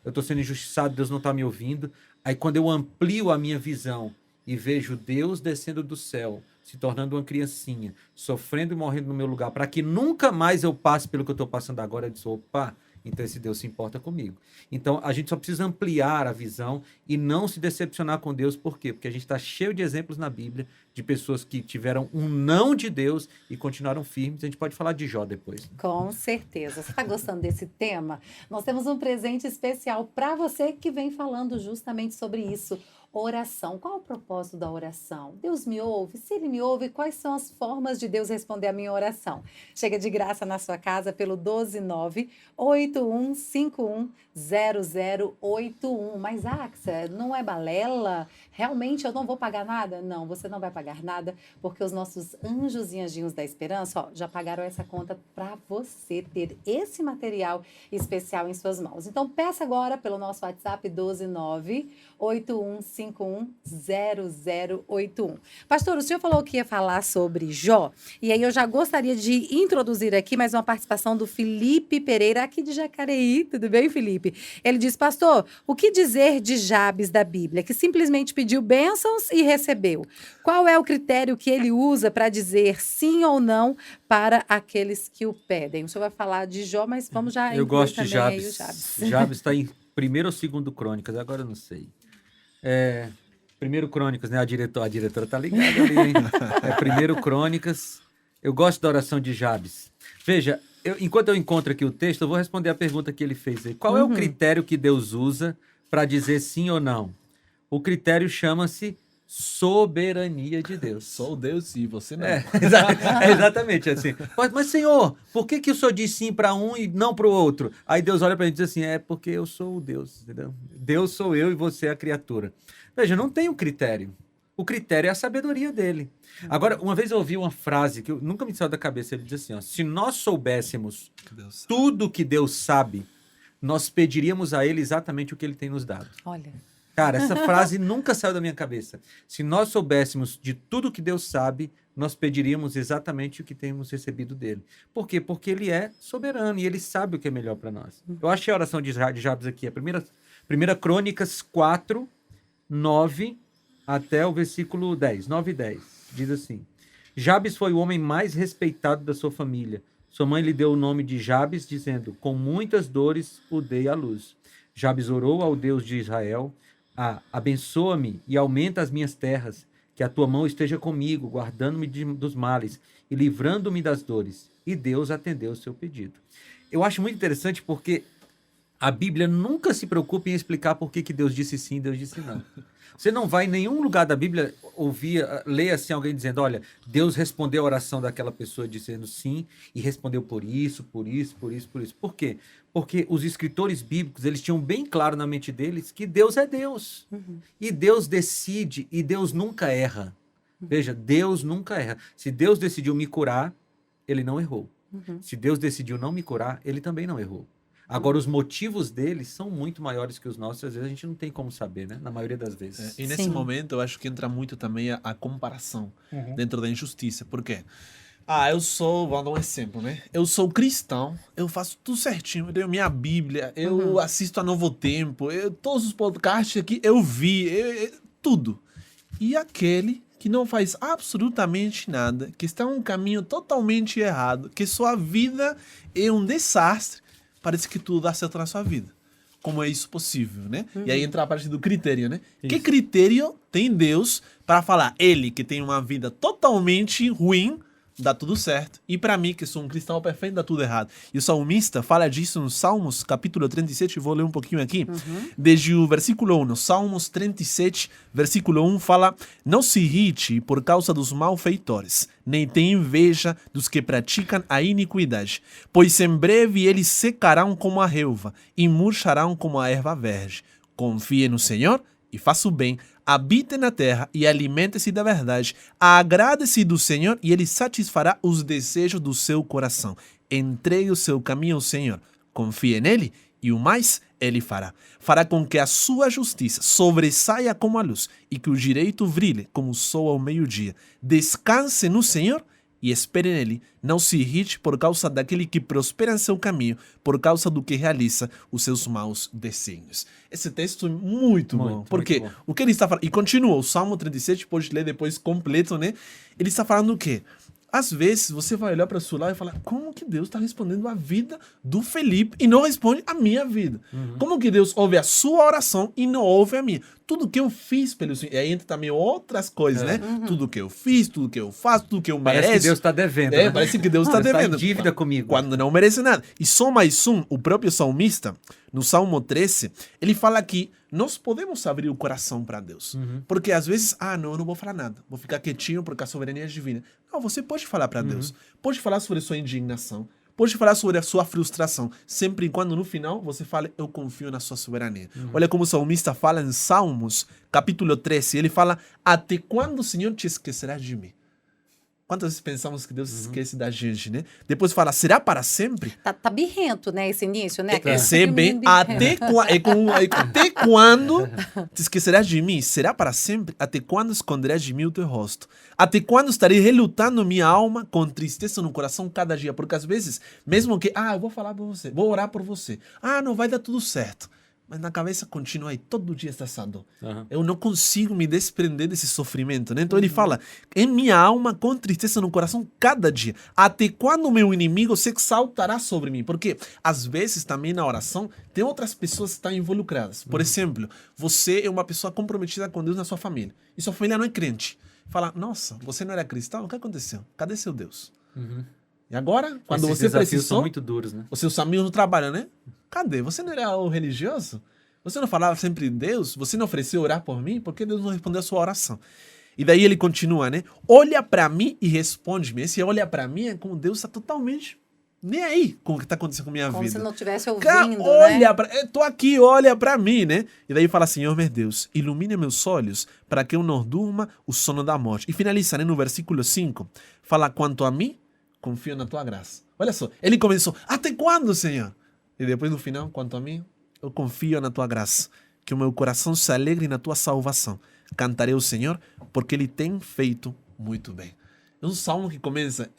Eu estou sendo injustiçado, Deus não está me ouvindo. Aí quando eu amplio a minha visão e vejo Deus descendo do céu, se tornando uma criancinha, sofrendo e morrendo no meu lugar, para que nunca mais eu passe pelo que eu estou passando agora, eu disse, opa, então esse Deus se importa comigo. Então a gente só precisa ampliar a visão e não se decepcionar com Deus. Por quê? Porque a gente está cheio de exemplos na Bíblia de pessoas que tiveram um não de Deus e continuaram firmes. A gente pode falar de Jó depois. Com certeza. Você está gostando desse tema? Nós temos um presente especial para você que vem falando justamente sobre isso. Oração. Qual o propósito da oração? Deus me ouve? Se Ele me ouve, quais são as formas de Deus responder a minha oração? Chega de graça na sua casa pelo 12981510081. Mas, Axa, não é balela? Realmente eu não vou pagar nada? Não, você não vai pagar nada, porque os nossos anjos e anjinhos da esperança já pagaram essa conta para você ter esse material especial em suas mãos. Então, peça agora pelo nosso WhatsApp 12981510081. 991510081. Pastor, o senhor falou que ia falar sobre Jó, e aí eu já gostaria de introduzir aqui mais uma participação do Felipe Pereira, aqui de Jacareí. Tudo bem, Felipe? Ele diz, pastor, o que dizer de Jabes da Bíblia, que simplesmente pediu bênçãos e recebeu? Qual é o critério que ele usa para dizer sim ou não para aqueles que o pedem? O senhor vai falar de Jó, mas vamos já Eu incluir gosto de também aí o Jabes. Jabes. Jabes está em 1º ou 2º Crônicas, agora eu não sei. 1º Crônicas, né? A diretora tá ligada ali, hein? 1º Crônicas. Eu gosto da oração de Jabes. Veja, enquanto eu encontro aqui o texto, eu vou responder a pergunta que ele fez aí. Qual é o critério que Deus usa para dizer sim ou não? O critério chama-se soberania de Deus. Sou Deus e você não. Exatamente assim. Mas, Senhor, por que o Senhor diz sim para um e não para o outro? Aí Deus olha para a gente e diz assim, porque eu sou o Deus, entendeu? Deus sou eu e você é a criatura. Veja, não tem um critério. O critério é a sabedoria dele. Agora, uma vez eu ouvi uma frase que nunca me saiu da cabeça, ele diz assim, se nós soubéssemos tudo que Deus sabe, nós pediríamos a ele exatamente o que ele tem nos dado. Olha. Cara, essa frase nunca saiu da minha cabeça. Se nós soubéssemos de tudo que Deus sabe, nós pediríamos exatamente o que temos recebido dele. Por quê? Porque ele é soberano e ele sabe o que é melhor para nós. Eu achei a oração de Jabes aqui, a primeira Crônicas 4, 9 até o versículo 10, 9 e 10. Diz assim, Jabes foi o homem mais respeitado da sua família. Sua mãe lhe deu o nome de Jabes, dizendo, com muitas dores o dei à luz. Jabes orou ao Deus de Israel, abençoa-me e aumenta as minhas terras, que a tua mão esteja comigo, guardando-me dos males e livrando-me das dores. E Deus atendeu o seu pedido. Eu acho muito interessante porque a Bíblia nunca se preocupa em explicar por que Deus disse sim e Deus disse não. Você não vai em nenhum lugar da Bíblia ler assim alguém dizendo, olha, Deus respondeu a oração daquela pessoa dizendo sim e respondeu por isso, por isso, por isso, por isso. Por quê? Porque os escritores bíblicos, eles tinham bem claro na mente deles que Deus é Deus. E Deus decide e Deus nunca erra. Veja, Deus nunca erra. Se Deus decidiu me curar, ele não errou. Se Deus decidiu não me curar, ele também não errou. Agora, os motivos deles são muito maiores que os nossos. Às vezes a gente não tem como saber, né? Na maioria das vezes. E nesse momento, eu acho que entra muito também a comparação dentro da injustiça. Por quê? Vou dar um exemplo, né? Eu sou cristão, eu faço tudo certinho, eu tenho minha Bíblia, eu assisto a Novo Tempo, todos os podcasts aqui eu vi, tudo. E aquele que não faz absolutamente nada, que está em um caminho totalmente errado, que sua vida é um desastre, parece que tudo dá certo na sua vida. Como é isso possível, né? E aí entra a parte do critério, né? Isso. Que critério tem Deus para falar, ele que tem uma vida totalmente ruim, dá tudo certo. E para mim, que sou um cristão perfeito, dá tudo errado. E o salmista fala disso no Salmos, capítulo 37, vou ler um pouquinho aqui. Desde o versículo 1, Salmos 37, versículo 1, fala, não se irrite por causa dos malfeitores, nem tenha inveja dos que praticam a iniquidade, pois em breve eles secarão como a relva e murcharão como a erva verde. Confie no Senhor e faça o bem, habite na terra e alimente-se da verdade. Agrade-se do Senhor e ele satisfará os desejos do seu coração. Entregue o seu caminho ao Senhor. Confie nele e o mais ele fará. Fará com que a sua justiça sobressaia como a luz e que o direito brilhe como o sol ao meio-dia. Descanse no Senhor e espere nele. Não se irrite por causa daquele que prospera em seu caminho, por causa do que realiza os seus maus desígnios. Esse texto é muito bom, porque muito bom. O que ele está falando, e continua, o Salmo 37, pode ler depois completo, né? Ele está falando o quê? Às vezes você vai olhar para o seu lado e falar, como que Deus está respondendo a vida do Felipe e não responde a minha vida? Como que Deus ouve a sua oração e não ouve a minha? Tudo que eu fiz pelo Senhor, e aí entra também outras coisas, né? Tudo que eu fiz, tudo que eu faço, tudo que eu mereço. Parece que Deus está devendo. Né? Parece que Deus está devendo. Está em dívida comigo. Quando não merece nada. E só mais o próprio salmista, no Salmo 13, ele fala que nós podemos abrir o coração para Deus. Porque às vezes, não, eu não vou falar nada. Vou ficar quietinho porque a soberania é divina. Não, você pode falar para Deus. Pode falar sobre a sua indignação. Pode falar sobre a sua frustração. Sempre e quando no final você fale, eu confio na sua soberania. Olha como o salmista fala em Salmos, capítulo 13. Ele fala, até quando o Senhor te esquecerá de mim? Quantas vezes pensamos que Deus esquece da gente, né? Depois fala, será para sempre? Tá birrento, né, esse início, né? Esse é bem, até quando te esquecerás de mim? Será para sempre? Até quando esconderás de mim o teu rosto? Até quando estarei relutando minha alma com tristeza no coração cada dia? Porque às vezes, mesmo que, eu vou falar por você, vou orar por você. Não vai dar tudo certo. Mas na cabeça continua aí, todo dia está essa dor. Eu não consigo me desprender desse sofrimento, né? Então ele fala, em minha alma, com tristeza no coração, cada dia. Até quando o meu inimigo se exaltará sobre mim? Porque, às vezes, também na oração, tem outras pessoas que estão involucradas. Por exemplo, você é uma pessoa comprometida com Deus na sua família. E sua família não é crente. Fala, nossa, você não era cristão? O que aconteceu? Cadê seu Deus? E agora, quando Esses você desafios precisou, são muito duros, né? os seus amigos no trabalho, né? Cadê? Você não era o religioso? Você não falava sempre de Deus? Você não ofereceu orar por mim? Por que Deus não respondeu a sua oração? E daí ele continua, né? Olha para mim e responde-me. Esse olha para mim é como Deus está totalmente nem aí com o que está acontecendo com a minha vida. Como se não estivesse ouvindo, olha, né? Tô aqui, olha para mim, né? E daí fala, Senhor meu Deus, ilumine meus olhos para que eu não durma o sono da morte. E finaliza, né, no versículo 5. Fala, quanto a mim, confio na tua graça. Olha só, ele começou, até quando, Senhor? E depois no final, quanto a mim, eu confio na tua graça, que o meu coração se alegre na tua salvação. Cantarei ao Senhor, porque ele tem feito muito bem. É um salmo que começa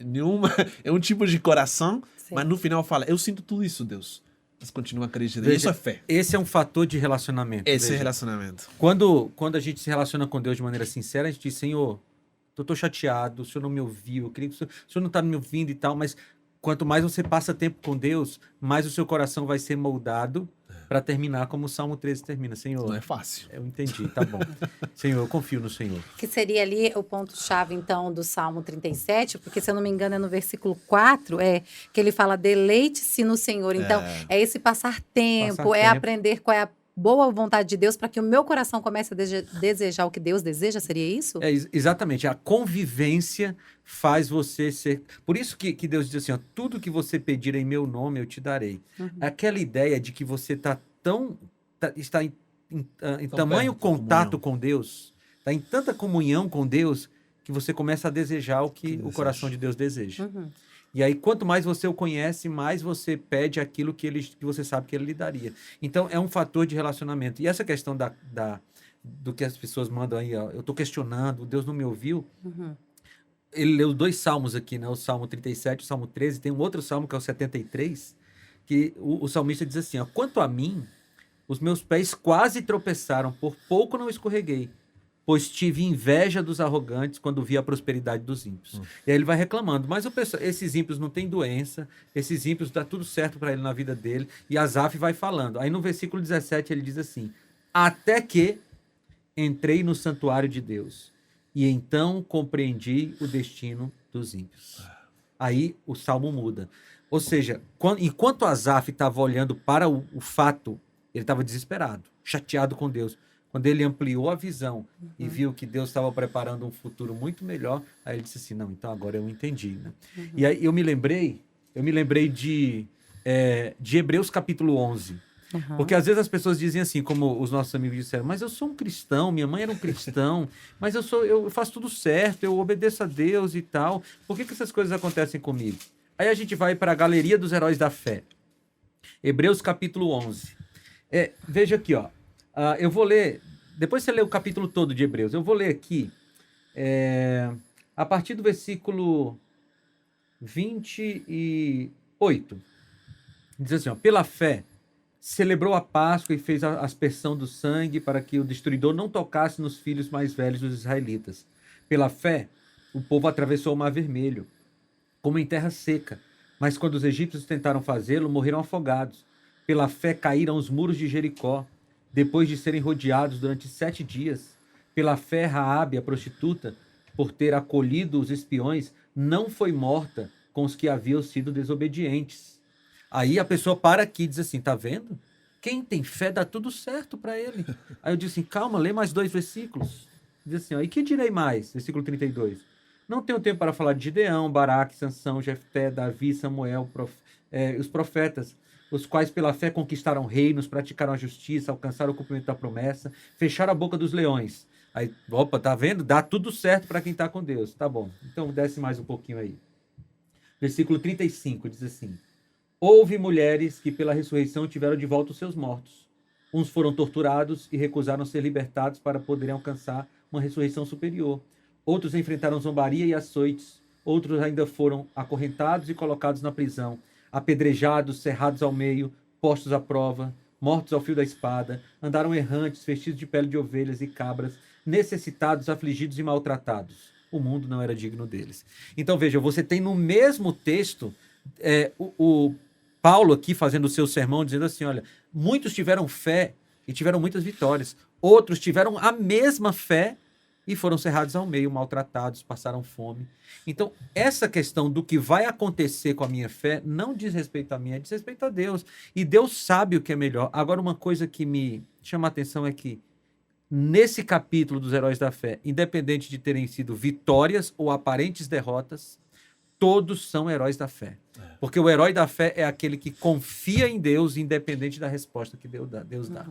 é um tipo de coração, Sim. mas no final fala, eu sinto tudo isso, Deus. Mas continua acreditando. Isso é fé. Esse é um fator de relacionamento. Esse é relacionamento. Quando a gente se relaciona com Deus de maneira sincera, a gente diz, Senhor, eu tô chateado, o Senhor não me ouviu, eu queria que o Senhor não está me ouvindo e tal, mas quanto mais você passa tempo com Deus, mais o seu coração vai ser moldado para terminar como o Salmo 13 termina. Senhor, Não é fácil. eu entendi, tá bom. Senhor, eu confio no Senhor. Que seria ali o ponto-chave, então, do Salmo 37, porque, se eu não me engano, é no versículo 4, que ele fala, deleite-se no Senhor. Então, é esse passar tempo, aprender qual é a boa vontade de Deus para que o meu coração comece a desejar o que Deus deseja, seria isso? Exatamente, a convivência faz você ser... Por isso que Deus diz assim, ó, tudo que você pedir em meu nome eu te darei. Aquela ideia de que você está em tamanho contato com Deus, está em tanta comunhão com Deus, que você começa a desejar o que o coração de Deus deseja. E aí, quanto mais você o conhece, mais você pede aquilo que você sabe que ele lhe daria. Então, é um fator de relacionamento. E essa questão do que as pessoas mandam aí, ó, eu estou questionando, Deus não me ouviu. Ele leu 2 salmos aqui, né? O Salmo 37 e o Salmo 13. Tem um outro salmo, que é o 73, que o salmista diz assim, ó, quanto a mim, os meus pés quase tropeçaram, por pouco não escorreguei. Pois tive inveja dos arrogantes quando vi a prosperidade dos ímpios. E aí ele vai reclamando. Mas esses ímpios não têm doença, esses ímpios dá tudo certo para ele na vida dele. E Asaf vai falando. Aí no versículo 17 ele diz assim, até que entrei no santuário de Deus e então compreendi o destino dos ímpios. Aí o salmo muda. Ou seja, enquanto Asaf estava olhando para o fato, ele estava desesperado, chateado com Deus. Quando ele ampliou a visão e viu que Deus estava preparando um futuro muito melhor, aí ele disse assim, não, então agora eu entendi. Né? E aí eu me lembrei de Hebreus capítulo 11. Porque às vezes as pessoas dizem assim, como os nossos amigos disseram, mas eu sou um cristão, minha mãe era um cristão, mas eu faço tudo certo, eu obedeço a Deus e tal. Por que essas coisas acontecem comigo? Aí a gente vai para a galeria dos heróis da fé. Hebreus capítulo 11. Veja aqui, ó. Eu vou ler, depois você lê o capítulo todo de Hebreus, eu vou ler aqui, a partir do versículo 28. Diz assim, ó, pela fé, celebrou a Páscoa e fez a aspersão do sangue para que o destruidor não tocasse nos filhos mais velhos dos israelitas. Pela fé, o povo atravessou o Mar Vermelho, como em terra seca, mas quando os egípcios tentaram fazê-lo, morreram afogados. Pela fé caíram os muros de Jericó, depois de serem rodeados durante 7 dias. Pela fé, Raabe, a prostituta, por ter acolhido os espiões, não foi morta com os que haviam sido desobedientes. Aí a pessoa para aqui e diz assim, tá vendo? Quem tem fé dá tudo certo para ele. Aí eu disse assim, calma, lê mais 2 versículos. Diz assim, ó, e que direi mais? Versículo 32. Não tenho tempo para falar de Gideão, Baraque, Sansão, Jefté, Davi, Samuel, os profetas, os quais pela fé conquistaram reinos, praticaram a justiça, alcançaram o cumprimento da promessa, fecharam a boca dos leões, Aí, opa, tá vendo? Dá tudo certo para quem está com Deus. Tá bom. Então, desce mais um pouquinho aí. Versículo 35 diz assim: houve mulheres que pela ressurreição tiveram de volta os seus mortos. Uns foram torturados e recusaram ser libertados para poderem alcançar uma ressurreição superior. Outros enfrentaram zombaria e açoites. Outros ainda foram acorrentados e colocados na prisão, apedrejados, cerrados ao meio, postos à prova, mortos ao fio da espada, andaram errantes, vestidos de pele de ovelhas e cabras, necessitados, afligidos e maltratados. O mundo não era digno deles. Então, veja, você tem no mesmo texto o Paulo aqui fazendo o seu sermão, dizendo assim, olha, muitos tiveram fé e tiveram muitas vitórias. Outros tiveram a mesma fé e foram cerrados ao meio, maltratados, passaram fome. Então, essa questão do que vai acontecer com a minha fé não diz respeito a mim, diz respeito a Deus. E Deus sabe o que é melhor. Agora, uma coisa que me chama a atenção é que nesse capítulo dos heróis da fé, independente de terem sido vitórias ou aparentes derrotas, todos são heróis da fé. Porque o herói da fé é aquele que confia em Deus, independente da resposta que Deus dá.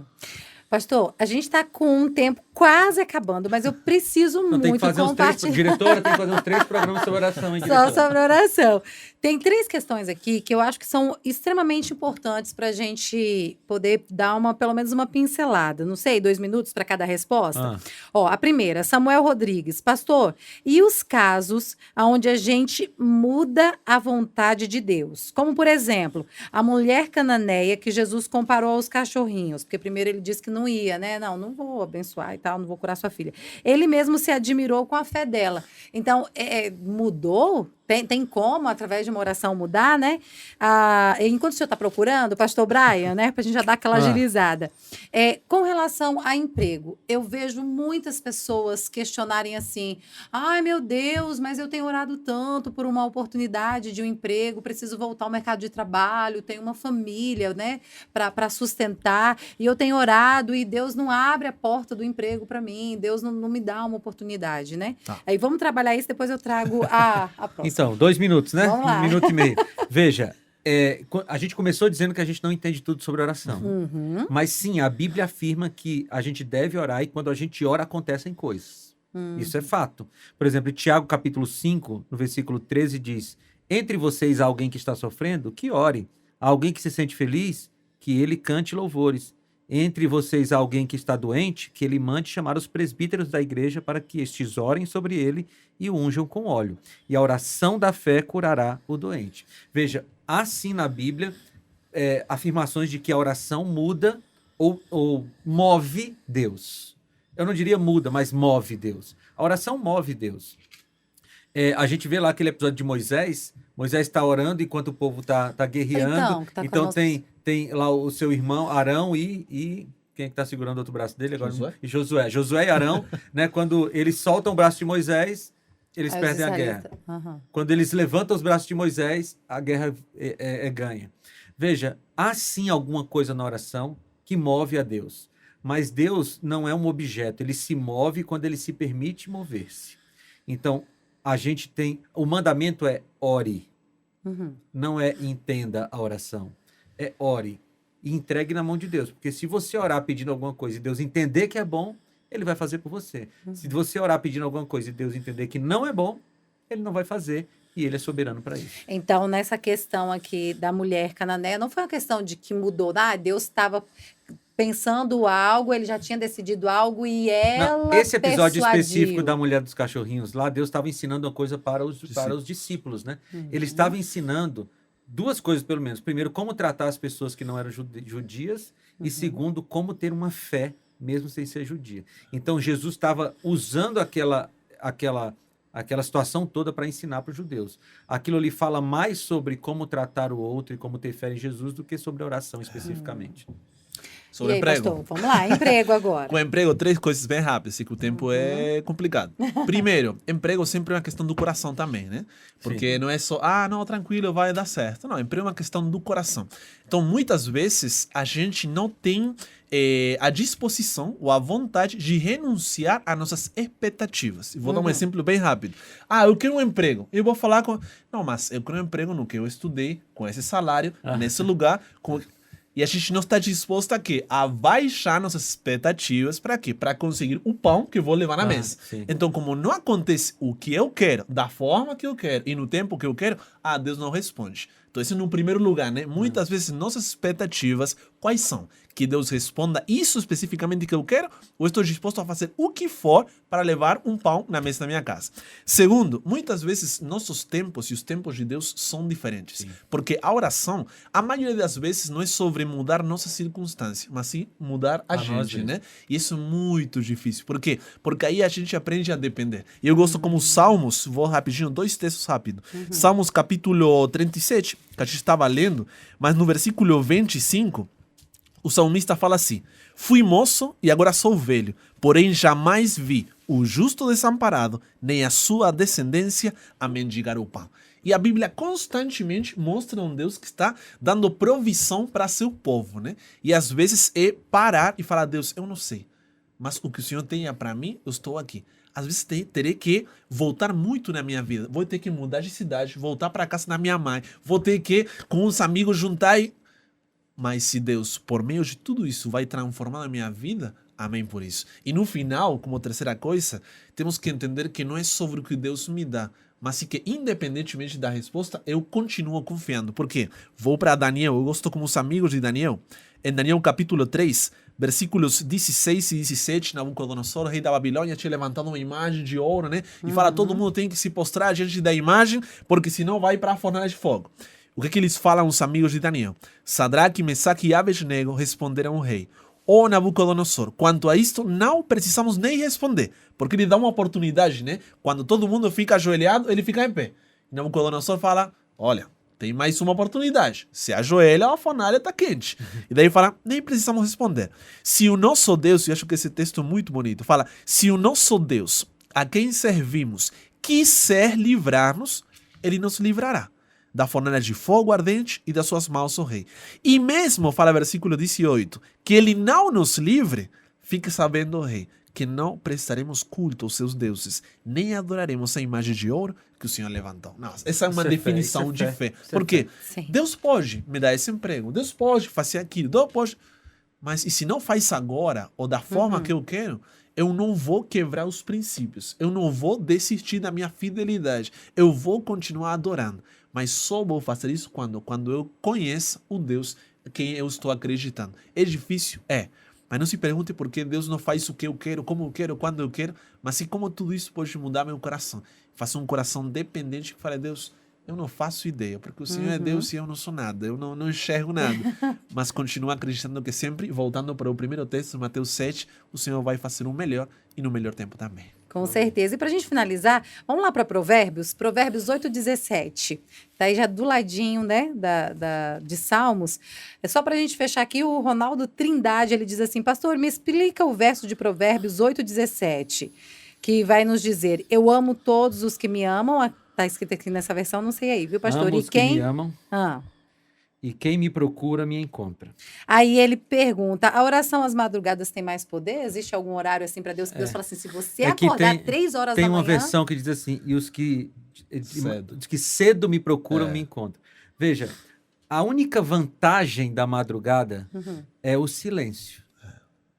Pastor, a gente está com um tempo quase acabando, mas eu preciso muito tem que fazer compartilhar. Diretora, tem que fazer uns 3 programas sobre oração, hein, diretora? Só sobre oração. Tem 3 questões aqui que eu acho que são extremamente importantes para a gente poder dar pelo menos uma pincelada. Não sei, 2 minutos para cada resposta? Ó, a primeira, Samuel Rodrigues. Pastor, e os casos onde a gente muda a vontade de Deus? Como, por exemplo, a mulher cananeia que Jesus comparou aos cachorrinhos. Porque primeiro ele disse que não ia, né? Não vou abençoar e tal, não vou curar sua filha. Ele mesmo se admirou com a fé dela. Então, mudou? Tem como, através de uma oração, mudar, né? Enquanto o senhor está procurando, pastor Brian, né? Para a gente já dar aquela agilizada. Com relação a emprego, eu vejo muitas pessoas questionarem assim, ai, meu Deus, mas eu tenho orado tanto por uma oportunidade de um emprego, preciso voltar ao mercado de trabalho, tenho uma família, né? Para sustentar, e eu tenho orado e Deus não abre a porta do emprego para mim, Deus não me dá uma oportunidade, né? Tá. Aí vamos trabalhar isso, depois eu trago a próxima. Então, 2 minutos, né? Vamos lá. 1 minuto e meio. Veja, a gente começou dizendo que a gente não entende tudo sobre oração. Mas sim, a Bíblia afirma que a gente deve orar e quando a gente ora, acontecem coisas. Isso é fato. Por exemplo, Tiago capítulo 5, no versículo 13, diz: entre vocês há alguém que está sofrendo, que ore. Há alguém que se sente feliz, que ele cante louvores. Entre vocês há alguém que está doente, que ele mande chamar os presbíteros da igreja para que estes orem sobre ele e o unjam com óleo. E a oração da fé curará o doente. Veja, há sim na Bíblia afirmações de que a oração muda ou move Deus. Eu não diria muda, mas move Deus. A oração move Deus. A gente vê lá aquele episódio de Moisés está orando enquanto o povo está guerreando. Então tem lá o seu irmão Arão e quem é que está segurando o outro braço dele agora? Josué. Josué e Arão, né? Quando eles soltam o braço de Moisés, eles perdem a guerra. Quando eles levantam os braços de Moisés, a guerra é ganha. Veja, há sim alguma coisa na oração que move a Deus. Mas Deus não é um objeto, ele se move quando ele se permite mover-se. Então, a gente tem... O mandamento é ore. Não é entenda a oração. É ore e entregue na mão de Deus. Porque se você orar pedindo alguma coisa e Deus entender que é bom, ele vai fazer por você. Se você orar pedindo alguma coisa e Deus entender que não é bom, ele não vai fazer. E ele é soberano para isso. Então, nessa questão aqui da mulher cananeia, não foi uma questão de que mudou. Deus estava pensando algo, ele já tinha decidido algo e ela não, esse episódio persuadiu. Específico da mulher dos cachorrinhos lá, Deus estava ensinando uma coisa para os discípulos, né? Ele estava ensinando 2 coisas, pelo menos. Primeiro, como tratar as pessoas que não eram judias. E segundo, como ter uma fé, mesmo sem ser judia. Então, Jesus estava usando aquela situação toda para ensinar para os judeus. Aquilo ali fala mais sobre como tratar o outro e como ter fé em Jesus do que sobre a oração especificamente. Sobre e aí, emprego. pastor, vamos lá, emprego agora. Com emprego, 3 coisas bem rápidas, que o tempo é complicado. Primeiro, emprego sempre é uma questão do coração também, né? Porque não é só, não, tranquilo, vai dar certo. Não, emprego é uma questão do coração. Então, muitas vezes, a gente não tem a disposição ou a vontade de renunciar às nossas expectativas. Vou dar um exemplo bem rápido. Eu quero um emprego. Eu vou falar com... Não, mas eu quero um emprego no que eu estudei, com esse salário, nesse lugar, E a gente não está disposto a quê? A baixar nossas expectativas para quê? Para conseguir o pão que eu vou levar na mesa. Sim. Então, como não acontece o que eu quero, da forma que eu quero e no tempo que eu quero, Deus não responde. Então, esse é no primeiro lugar, né? Muitas vezes nossas expectativas, quais são? Que Deus responda isso especificamente que eu quero, ou estou disposto a fazer o que for para levar um pão na mesa da minha casa. Segundo, muitas vezes nossos tempos e os tempos de Deus são diferentes. Sim. Porque a oração, a maioria das vezes, não é sobre mudar nossa circunstância, mas sim mudar a gente, né? E isso é muito difícil. Por quê? Porque aí a gente aprende a depender. E eu gosto como Salmos, vou rapidinho, 2 textos rápidos. Salmos capítulo 37, que a gente estava lendo, mas no versículo 25, o salmista fala assim: fui moço e agora sou velho, porém jamais vi o justo desamparado, nem a sua descendência a mendigar o pão. E a Bíblia constantemente mostra um Deus que está dando provisão para seu povo, né? E às vezes é parar e falar: Deus, eu não sei, mas o que o Senhor tenha para mim, eu estou aqui. Às vezes terei que voltar muito na minha vida. Vou ter que mudar de cidade, voltar para casa da minha mãe. Vou ter que, com os amigos, juntar e... Mas se Deus, por meio de tudo isso, vai transformar a minha vida, amém por isso. E no final, como terceira coisa, temos que entender que não é sobre o que Deus me dá, mas que independentemente da resposta, eu continuo confiando. Por quê? Vou para Daniel, eu gosto como os amigos de Daniel. Em Daniel capítulo 3, versículos 16 e 17, Nabucodonosor, rei da Babilônia, tinha levantado uma imagem de ouro, né? E fala: todo mundo tem que se postrar diante da imagem, porque senão vai para a fornalha de fogo. O que eles falam, os amigos de Daniel? Sadraque, Mesaque e Abednego responderam ao rei: ó Nabucodonosor, quanto a isto não precisamos nem responder, porque ele dá uma oportunidade, né? Quando todo mundo fica ajoelhado, ele fica em pé. E Nabucodonosor fala: olha, tem mais uma oportunidade. Se ajoelha, a fornalha está quente. E daí fala: nem precisamos responder. Se o nosso Deus, e acho que esse texto é muito bonito, fala: se o nosso Deus, a quem servimos, quiser livrar-nos, ele nos livrará da fornalha de fogo ardente e das suas mãos, o rei. E mesmo, fala versículo 18, que ele não nos livre, fique sabendo, o rei, que não prestaremos culto aos seus deuses, nem adoraremos a imagem de ouro que o Senhor levantou. Nossa, essa é uma definição de fé. Por quê? Deus pode me dar esse emprego, Deus pode fazer aquilo, Deus pode... Mas e se não faz agora, ou da forma que eu quero, eu não vou quebrar os princípios, eu não vou desistir da minha fidelidade, eu vou continuar adorando. Mas só vou fazer isso quando eu conheço o Deus em quem eu estou acreditando. É difícil? É. Mas não se pergunte por que Deus não faz o que eu quero, como eu quero, quando eu quero. Mas sim como tudo isso pode mudar meu coração. Faça um coração dependente que fale: Deus, eu não faço ideia, porque o Senhor é Deus e eu não sou nada. Eu não enxergo nada. Mas continuo acreditando que sempre, voltando para o primeiro texto, Mateus 7, o Senhor vai fazer o melhor e no melhor tempo também. Com certeza. E para a gente finalizar, vamos lá para Provérbios 8:17. Tá aí já do ladinho, né, de Salmos. É só para a gente fechar aqui, o Ronaldo Trindade, ele diz assim: pastor, me explica o verso de Provérbios 8:17, que vai nos dizer: eu amo todos os que me amam. Tá escrito aqui nessa versão, não sei aí, viu, pastor? Amo e os quem que me amam. E quem me procura, me encontra. Aí ele pergunta: a oração às madrugadas tem mais poder? Existe algum horário assim para Deus? Que Deus fala assim: se você acordar 3 horas da manhã... Tem uma versão que diz assim: e os que cedo me procuram, me encontram. Veja, a única vantagem da madrugada é o silêncio.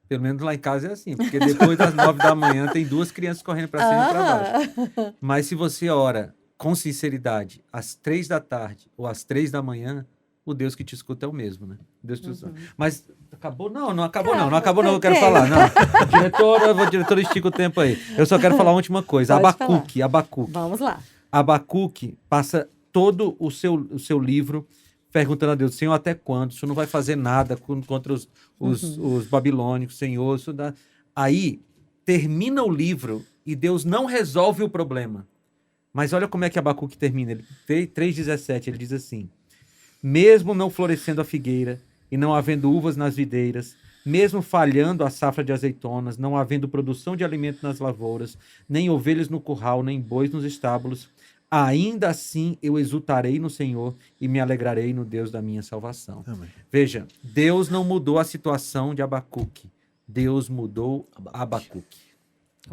Pelo menos lá em casa é assim, porque depois das 9 da manhã tem 2 crianças correndo para cima e para baixo. Mas se você ora com sinceridade às 3 da tarde ou às 3 da manhã, o Deus que te escuta é o mesmo, né? Deus te escuta. Mas acabou? Não acabou não. Não acabou não, eu quero falar. Não. Diretora, estica o tempo aí. Eu só quero falar uma última coisa. Abacuque. Vamos lá. Abacuque passa todo o seu livro perguntando a Deus: Senhor, até quando? O Senhor não vai fazer nada contra os babilônicos, Senhor. Aí termina o livro e Deus não resolve o problema. Mas olha como é que Abacuque termina. 3:17, ele diz assim: mesmo não florescendo a figueira e não havendo uvas nas videiras, mesmo falhando a safra de azeitonas, não havendo produção de alimento nas lavouras, nem ovelhas no curral, nem bois nos estábulos, ainda assim eu exultarei no Senhor e me alegrarei no Deus da minha salvação. Amém. Veja, Deus não mudou a situação de Abacuque. Deus mudou Abacuque.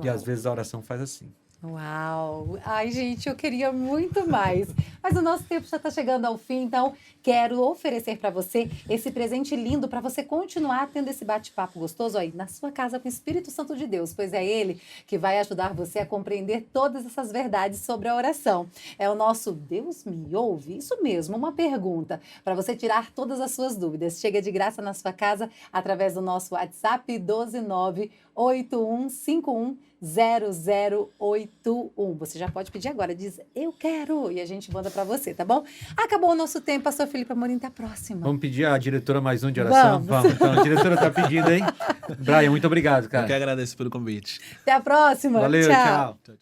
E às vezes a oração faz assim. Uau! Ai, gente, eu queria muito mais. Mas o nosso tempo já está chegando ao fim, então quero oferecer para você esse presente lindo para você continuar tendo esse bate-papo gostoso aí na sua casa com o Espírito Santo de Deus, pois é ele que vai ajudar você a compreender todas essas verdades sobre a oração. É o nosso Deus me ouve? Isso mesmo, uma pergunta para você tirar todas as suas dúvidas. Chega de graça na sua casa através do nosso WhatsApp 12981510081. Você já pode pedir agora, diz eu quero e a gente manda para você, tá bom? Acabou o nosso tempo, pastor Felipe Amorim, até a próxima. Vamos pedir a diretora mais um de oração? Vamos. Então, a diretora tá pedindo, hein? Brian, muito obrigado, Eu cara. que agradeço pelo convite. Até a próxima. Valeu, tchau. Tchau, tchau.